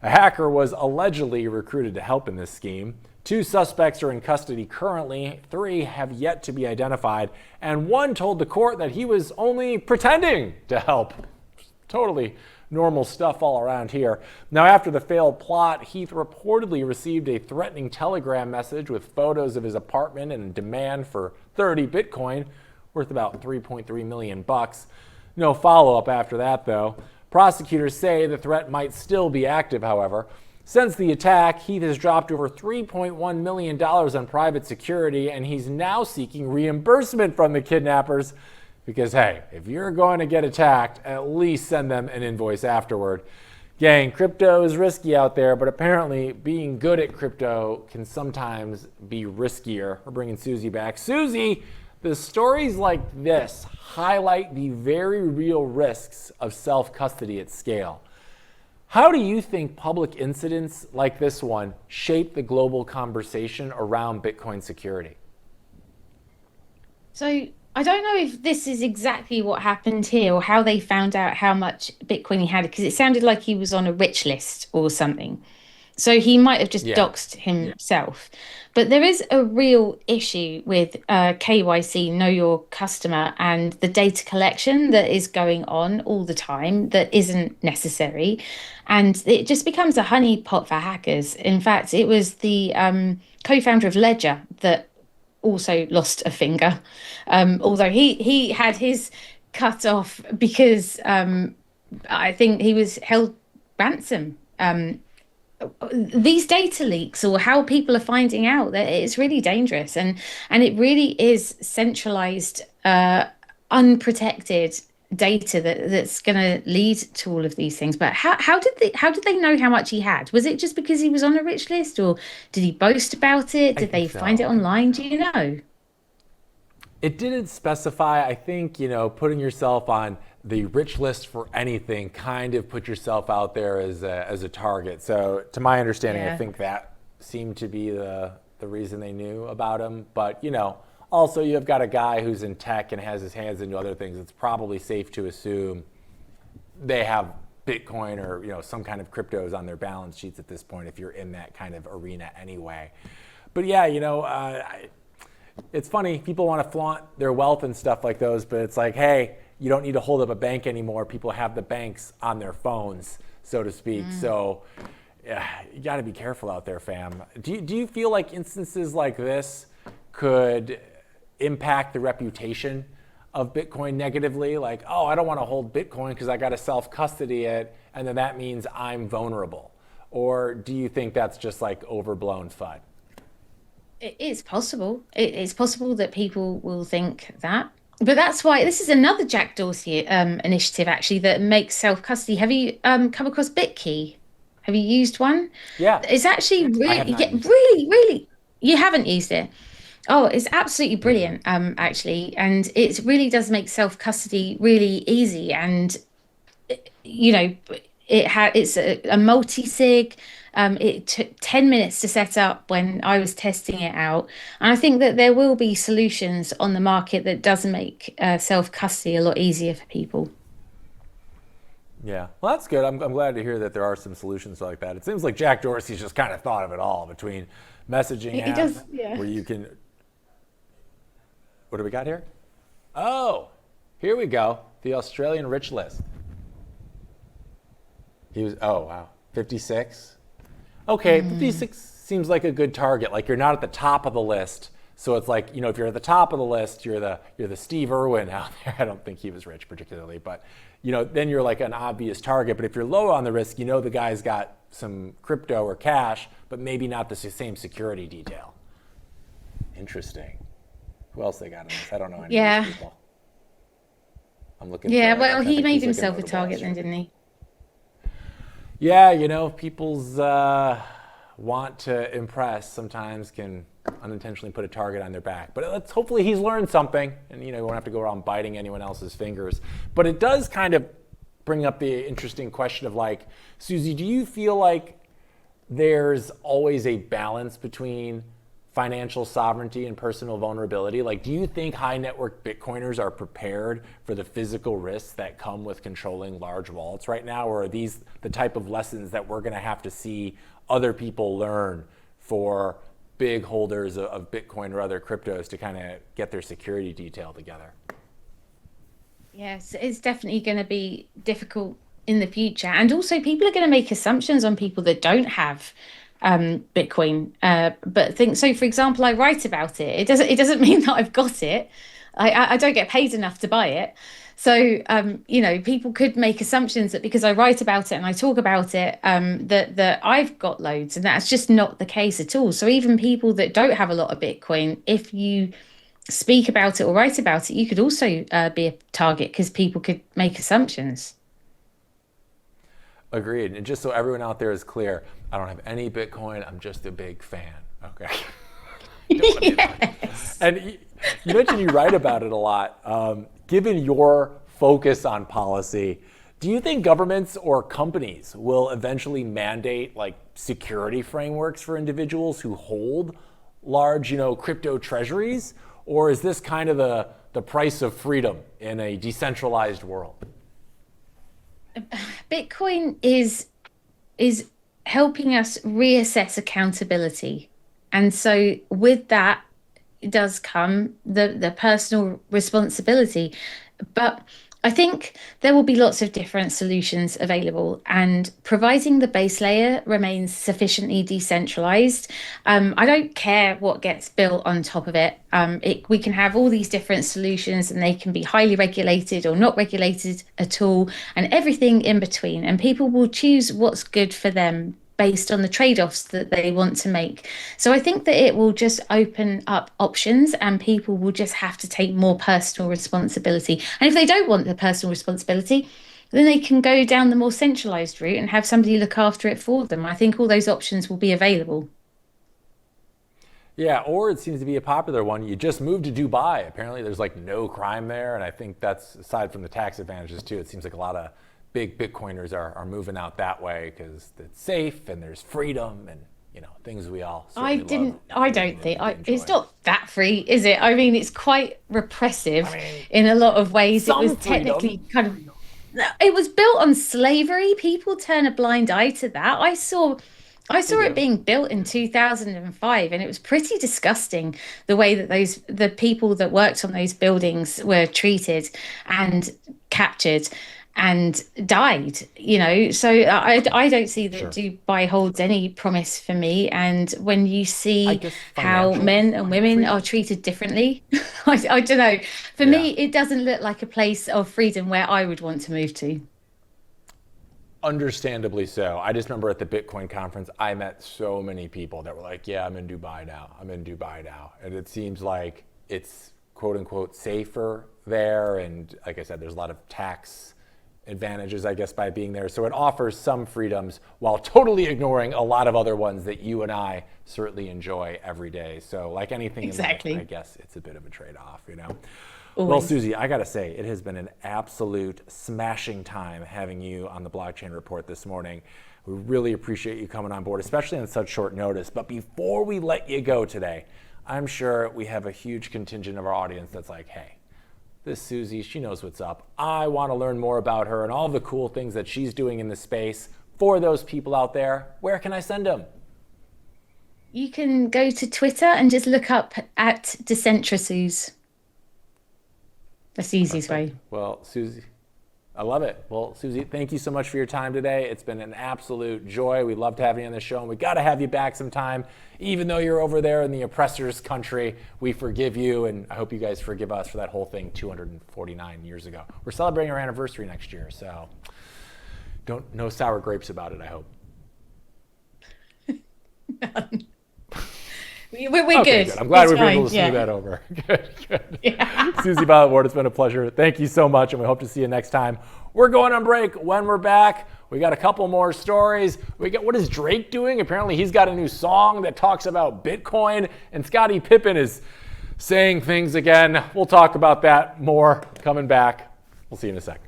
A hacker was allegedly recruited to help in this scheme. 2 suspects are in custody currently, 3 have yet to be identified, and 1 told the court that he was only pretending to help. Totally normal stuff all around here. Now, after the failed plot, Heath reportedly received a threatening telegram message with photos of his apartment and a demand for 30 Bitcoin, worth about 3.3 million bucks. No follow-up after that, though. Prosecutors say the threat might still be active, however. Since the attack, Heath has dropped over $3.1 million on private security, and he's now seeking reimbursement from the kidnappers because, hey, if you're going to get attacked, at least send them an invoice afterward. Gang, crypto is risky out there, but apparently being good at crypto can sometimes be riskier. We're bringing Susie back. Susie, the stories like this highlight the very real risks of self-custody at scale. How do you think public incidents like this one shape the global conversation around Bitcoin security? So I don't know if this is exactly what happened here or how they found out how much Bitcoin he had, because it sounded like he was on a rich list or something. So he might have just doxed himself. But there is a real issue with KYC, know your customer, and the data collection that is going on all the time that isn't necessary. And it just becomes a honeypot for hackers. In fact, it was the co-founder of Ledger that also lost a finger, although he had his cut off because I think he was held ransom. These data leaks, or how people are finding out, that it's really dangerous, and it really is centralized, unprotected data that's going to lead to all of these things. But how did they know how much he had? Was it just because he was on a rich list, or did he boast about it? Did they find it online? Do you know? It didn't specify. I think, putting yourself on the rich list for anything kind of put yourself out there as a target. So to my understanding, I think that seemed to be the reason they knew about him. But, also you've got a guy who's in tech and has his hands into other things. It's probably safe to assume they have Bitcoin or, some kind of cryptos on their balance sheets at this point if you're in that kind of arena anyway. But yeah, it's funny. People want to flaunt their wealth and stuff like those, but it's like, hey, you don't need to hold up a bank anymore. People have the banks on their phones, so to speak. So you got to be careful out there, fam. Do you feel like instances like this could impact the reputation of Bitcoin negatively? Like, oh, I don't want to hold Bitcoin because I got to self-custody it, and then that means I'm vulnerable. Or do you think that's just like overblown FUD? It is possible. It's possible that people will think that. But that's why this is another Jack Dorsey initiative, actually, that makes self-custody. Have you come across BitKey? Have you used one? Yeah. It's actually really, you haven't used it. Oh, it's absolutely brilliant, actually. And it really does make self-custody really easy. And, It's a multi-sig. It took 10 minutes to set up when I was testing it out. And I think that there will be solutions on the market that does make self-custody a lot easier for people. Yeah, well, that's good. I'm glad to hear that there are some solutions like that. It seems like Jack Dorsey's just kind of thought of it all between messaging He apps does, yeah. where you can. What do we got here? Oh, here we go. The Australian rich list. Oh, wow. 56. Okay, 56 seems like a good target. Like you're not at the top of the list. So it's like, if you're at the top of the list, you're the Steve Irwin out there. I don't think he was rich particularly, but then you're like an obvious target. But if you're low on the risk, the guy's got some crypto or cash, but maybe not the same security detail. Interesting. Who else they got in this? I don't know any of these people. I'm looking. Yeah, well, he made himself a target then, didn't he? Yeah, people's want to impress sometimes can unintentionally put a target on their back. But hopefully he's learned something, and he won't have to go around biting anyone else's fingers. But it does kind of bring up the interesting question of like, Susie, do you feel like there's always a balance between financial sovereignty and personal vulnerability? Like, do you think high network Bitcoiners are prepared for the physical risks that come with controlling large wallets right now? Or are these the type of lessons that we're going to have to see other people learn for big holders of Bitcoin or other cryptos to kind of get their security detail together? Yes, it's definitely going to be difficult in the future. And also people are going to make assumptions on people that don't have Bitcoin, but think so. For example, I write about it. It doesn't mean that I've got it. I don't get paid enough to buy it. So people could make assumptions that because I write about it and I talk about it, that I've got loads, and that's just not the case at all. So even people that don't have a lot of Bitcoin, if you speak about it or write about it, you could also be a target because people could make assumptions. Agreed. And just so everyone out there is clear, I don't have any Bitcoin. I'm just a big fan. Okay. Yes. And you mentioned you write about it a lot. Given your focus on policy, do you think governments or companies will eventually mandate like security frameworks for individuals who hold large, crypto treasuries? Or is this kind of the price of freedom in a decentralized world? Bitcoin is helping us reassess accountability. And so with that does come the personal responsibility. But I think there will be lots of different solutions available, and providing the base layer remains sufficiently decentralized. I don't care what gets built on top of it. We can have all these different solutions, and they can be highly regulated or not regulated at all, and everything in between. And people will choose what's good for them based on the trade-offs that they want to make. So I think that it will just open up options, and people will just have to take more personal responsibility. And if they don't want the personal responsibility, then they can go down the more centralized route and have somebody look after it for them. I think all those options will be available. Yeah, or it seems to be a popular one. You just moved to Dubai. Apparently there's like no crime there. And I think that's, aside from the tax advantages too, it seems like a lot of big Bitcoiners are moving out that way because it's safe and there's freedom and things we all I love. don't think it's not that free, is it? I mean, it's quite repressive in a lot of ways. It was technically kind of, it was built on slavery. People turn a blind eye to that. I saw it being built in 2005, and it was pretty disgusting the way that the people that worked on those buildings were treated and captured and died, so I don't see that Dubai holds any promise for me. And when you see how men and women are treated differently, I don't know. For me, it doesn't look like a place of freedom where I would want to move to. Understandably so. I just remember at the Bitcoin conference, I met so many people that were like, yeah, I'm in Dubai now. And it seems like it's quote unquote safer there. And like I said, there's a lot of tax advantages, I guess, by being there. So it offers some freedoms while totally ignoring a lot of other ones that you and I certainly enjoy every day. So like anything in life, I guess it's a bit of a trade-off, Well, Always. Susie, I got to say, it has been an absolute smashing time having you on the Blockchain Report this morning. We really appreciate you coming on board, especially on such short notice. But before we let you go today, I'm sure we have a huge contingent of our audience that's like, hey, this Susie, she knows what's up. I want to learn more about her and all the cool things that she's doing in the space. For those people out there, where can I send them? You can go to Twitter and just look up at Decentrasuze. That's the easiest way. Well, Susie, I love it. Well, Susie, thank you so much for your time today. It's been an absolute joy. We love to have you on the show, and we got to have you back sometime. Even though you're over there in the oppressor's country, we forgive you, and I hope you guys forgive us for that whole thing 249 years ago. We're celebrating our anniversary next year, so no sour grapes about it, I hope. We're Okay, good. I'm glad It's we were able fine, to yeah. smooth that over. Good. Yeah. Susie Violet Ward, it's been a pleasure. Thank you so much, and we hope to see you next time. We're going on break. When we're back, we got a couple more stories. What is Drake doing? Apparently, he's got a new song that talks about Bitcoin, and Scottie Pippen is saying things again. We'll talk about that more coming back. We'll see you in a sec.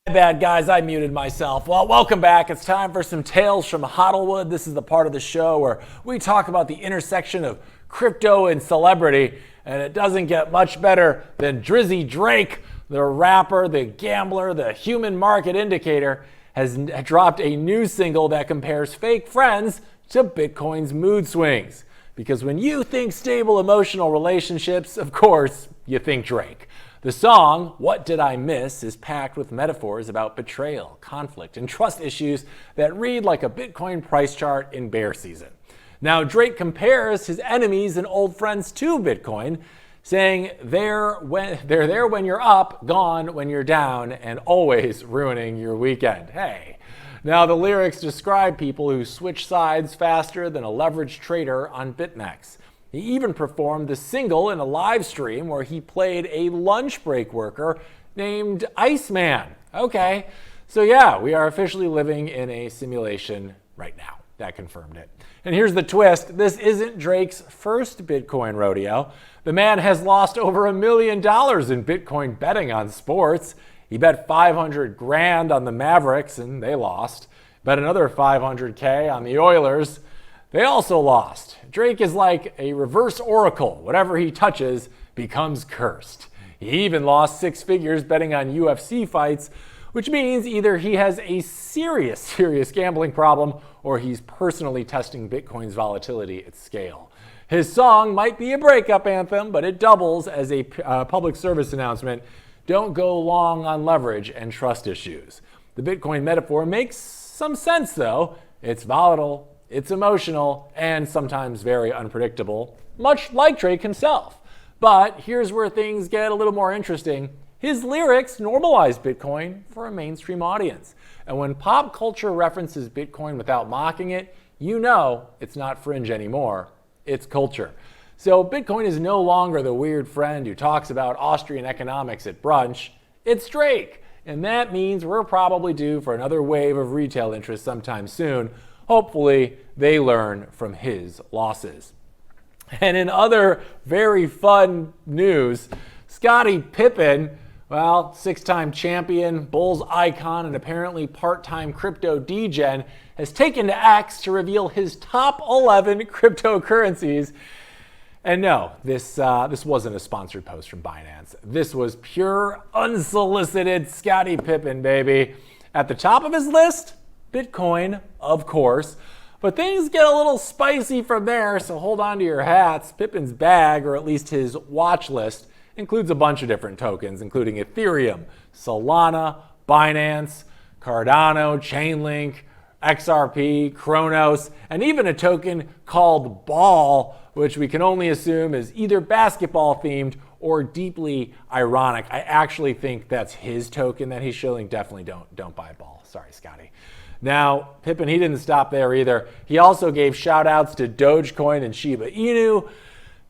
Bad guys, I muted myself. Well, welcome back. It's time for some tales from HODLwood. This is the part of the show where we talk about the intersection of crypto and celebrity, and it doesn't get much better than Drizzy Drake, the rapper, the gambler, the human market indicator, has dropped a new single that compares fake friends to Bitcoin's mood swings. Because when you think stable emotional relationships, of course, you think Drake. The song, What Did I Miss, is packed with metaphors about betrayal, conflict, and trust issues that read like a Bitcoin price chart in bear season. Now, Drake compares his enemies and old friends to Bitcoin, saying they're there when you're up, gone when you're down, and always ruining your weekend. Hey. Now, the lyrics describe people who switch sides faster than a leveraged trader on BitMEX. He even performed the single in a live stream where he played a lunch break worker named Iceman. Okay, so yeah, we are officially living in a simulation right now. That confirmed it. And here's the twist. This isn't Drake's first Bitcoin rodeo. The man has lost over $1 million in Bitcoin betting on sports. He bet 500 grand on the Mavericks and they lost. Bet another 500K on the Oilers. They also lost. Drake is like a reverse oracle. Whatever he touches becomes cursed. He even lost 6 figures betting on UFC fights, which means either he has a serious gambling problem or he's personally testing Bitcoin's volatility at scale. His song might be a breakup anthem, but it doubles as a public service announcement. Don't go long on leverage and trust issues. The Bitcoin metaphor makes some sense though. It's volatile, it's emotional, and sometimes very unpredictable, much like Drake himself. But here's where things get a little more interesting. His lyrics normalize Bitcoin for a mainstream audience. And when pop culture references Bitcoin without mocking it, you know it's not fringe anymore, it's culture. So Bitcoin is no longer the weird friend who talks about Austrian economics at brunch, it's Drake. And that means we're probably due for another wave of retail interest sometime soon. Hopefully, they learn from his losses. And in other very fun news, Scottie Pippen, well, 6-time champion, Bulls icon, and apparently part-time crypto degen, has taken to X to reveal his top 11 cryptocurrencies. And no, this wasn't a sponsored post from Binance. This was pure, unsolicited Scottie Pippen, baby. At the top of his list, Bitcoin, of course. But things get a little spicy from there, so hold on to your hats. Pippen's bag, or at least his watch list, includes a bunch of different tokens, including Ethereum, Solana, Binance, Cardano, Chainlink, XRP, Kronos, and even a token called Ball, which we can only assume is either basketball themed or deeply ironic. I actually think that's his token that he's showing. Definitely don't buy Ball. Sorry, Scotty. Now, Pippen, he didn't stop there either. He also gave shout outs to Dogecoin and Shiba Inu,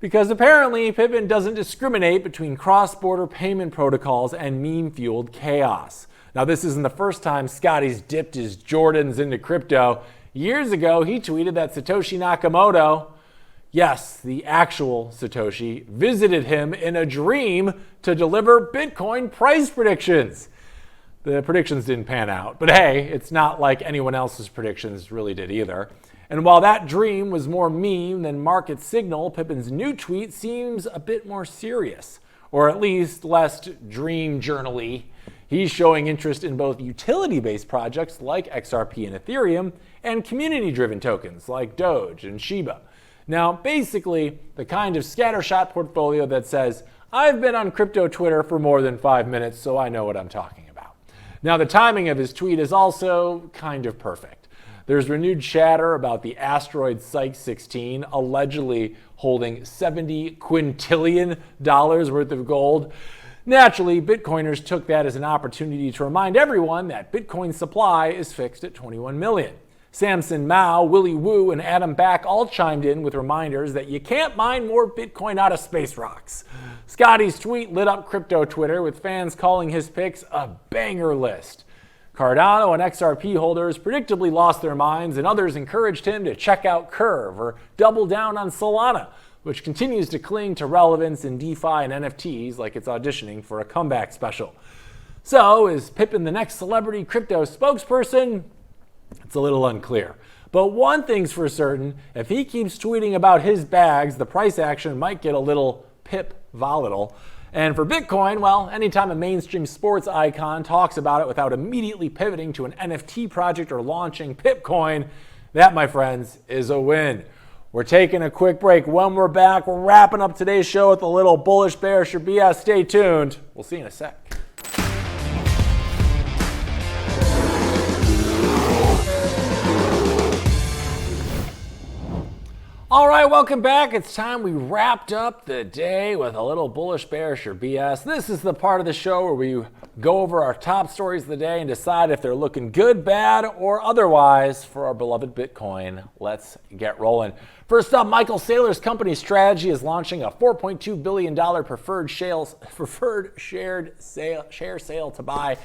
because apparently Pippen doesn't discriminate between cross-border payment protocols and meme-fueled chaos. Now, this isn't the first time Scotty's dipped his Jordans into crypto. Years ago, he tweeted that Satoshi Nakamoto, yes, the actual Satoshi, visited him in a dream to deliver Bitcoin price predictions. The predictions didn't pan out, but hey, it's not like anyone else's predictions really did either. And while that dream was more meme than market signal, Pippen's new tweet seems a bit more serious, or at least less dream journal-y. He's showing interest in both utility-based projects like XRP and Ethereum and community-driven tokens like Doge and Shiba. Now, basically, the kind of scattershot portfolio that says, I've been on crypto Twitter for more than 5 minutes, so I know what I'm talking about. Now, the timing of his tweet is also kind of perfect. There's renewed chatter about the asteroid Psyche-16 allegedly holding $70 quintillion worth of gold. Naturally, Bitcoiners took that as an opportunity to remind everyone that Bitcoin's supply is fixed at 21 million. Samson Mao, Willy Woo, and Adam Back all chimed in with reminders that you can't mine more Bitcoin out of space rocks. Scotty's tweet lit up crypto Twitter with fans calling his picks a banger list. Cardano and XRP holders predictably lost their minds, and others encouraged him to check out Curve or double down on Solana, which continues to cling to relevance in DeFi and NFTs like it's auditioning for a comeback special. So, is Pippen the next celebrity crypto spokesperson? It's a little unclear. But one thing's for certain, if he keeps tweeting about his bags, the price action might get a little Pip volatile. And for Bitcoin, well, anytime a mainstream sports icon talks about it without immediately pivoting to an NFT project or launching Pipcoin, that, my friends, is a win. We're taking a quick break. When we're back, we're wrapping up today's show with a little bullish bearish or BS. Stay tuned. We'll see you in a sec. All right, welcome back. It's time we wrapped up the day with a little bullish, bearish, or BS. This is the part of the show where we go over our top stories of the day and decide if they're looking good, bad, or otherwise for our beloved Bitcoin. Let's get rolling. First up, Michael Saylor's company Strategy is launching a $4.2 billion preferred share sale to buy,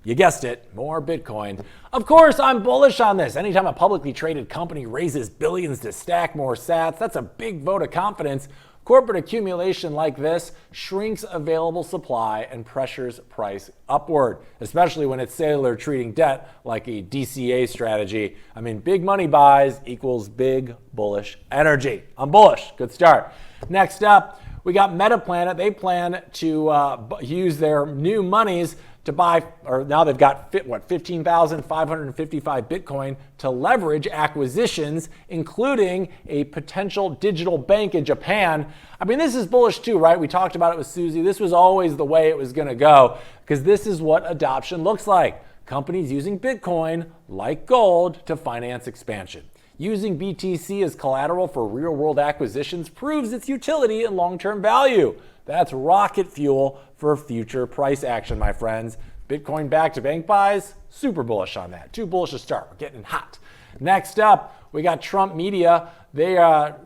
you guessed it, more Bitcoin. Of course, I'm bullish on this. Anytime a publicly traded company raises billions to stack more sats, that's a big vote of confidence. Corporate accumulation like this shrinks available supply and pressures price upward, especially when it's Saylor treating debt like a DCA strategy. I mean, big money buys equals big bullish energy. I'm bullish. Good start. Next up, we got Metaplanet. They plan to use their new monies to buy, or now they've got 15,555 Bitcoin to leverage acquisitions, including a potential digital bank in Japan. I mean, this is bullish too, right? We talked about it with Susie. This was always the way it was going to go, because this is what adoption looks like. Companies using Bitcoin, like gold, to finance expansion. Using BTC as collateral for real-world acquisitions proves its utility and long-term value. That's rocket fuel for future price action, my friends. Bitcoin back to bank buys, super bullish on that. Too bullish to start. We're getting hot. Next up, we got Trump Media. They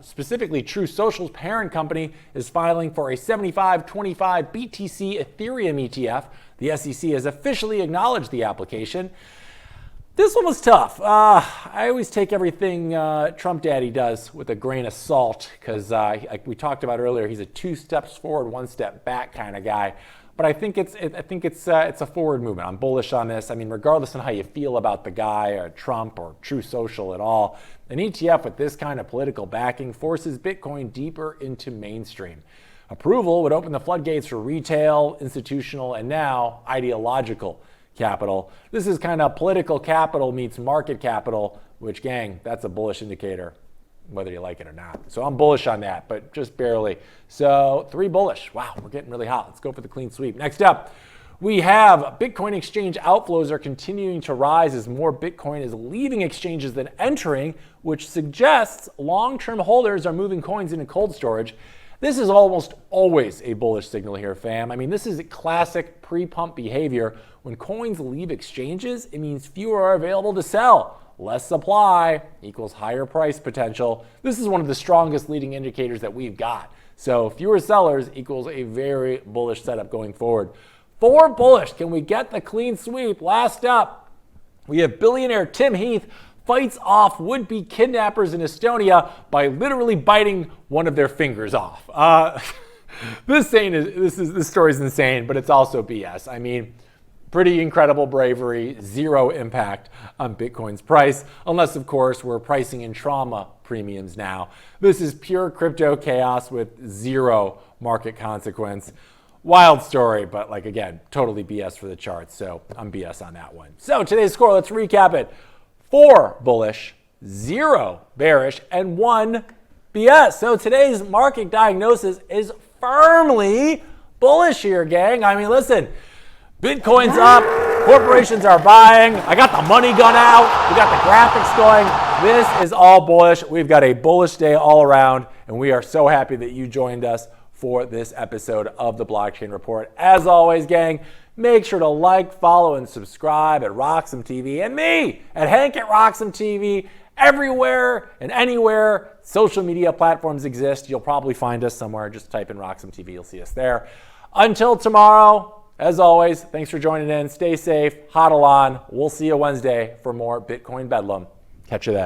specifically True Social's parent company is filing for a 75-25 BTC Ethereum ETF. The SEC has officially acknowledged the application. This one was tough. I always take everything Trump Daddy does with a grain of salt, because like we talked about earlier, he's a 2 steps forward, 1 step back kind of guy. But I think it's a forward movement. I'm bullish on this. I mean, regardless of how you feel about the guy or Trump or True Social at all, an ETF with this kind of political backing forces Bitcoin deeper into mainstream. Approval would open the floodgates for retail, institutional, and now ideological capital. This is kind of political capital meets market capital, which, gang, that's a bullish indicator, whether you like it or not. So I'm bullish on that, but just barely. So 3 bullish. Wow, we're getting really hot. Let's go for the clean sweep. Next up, we have Bitcoin exchange outflows are continuing to rise as more Bitcoin is leaving exchanges than entering, which suggests long-term holders are moving coins into cold storage. This is almost always a bullish signal here, fam. I mean, this is classic pre-pump behavior. When coins leave exchanges, it means fewer are available to sell. Less supply equals higher price potential. This is one of the strongest leading indicators that we've got. So fewer sellers equals a very bullish setup going forward. 4 bullish. Can we get the clean sweep? Last up, we have billionaire Tim Heath fights off would-be kidnappers in Estonia by literally biting one of their fingers off. This story is insane, but it's also BS. I mean, pretty incredible bravery, zero impact on Bitcoin's price, unless, of course, we're pricing in trauma premiums now. This is pure crypto chaos with zero market consequence. Wild story, but like, again, totally BS for the charts, so I'm BS on that one. So today's score, let's recap it. 4 bullish, 0 bearish, and 1 BS. So today's market diagnosis is firmly bullish here, gang. I mean, listen, Bitcoin's up, corporations are buying, I got the money gun out, we got the graphics going. This is all bullish. We've got a bullish day all around, and we are so happy that you joined us for this episode of the Blockchain Report. As always, gang, make sure to like, follow, and subscribe at RoxomTV and me at Hank at RoxomTV. Everywhere and anywhere social media platforms exist, you'll probably find us somewhere. Just type in RoxomTV, you'll see us there. Until tomorrow, as always, thanks for joining in. Stay safe, hodl on. We'll see you Wednesday for more Bitcoin Bedlam. Catch you then.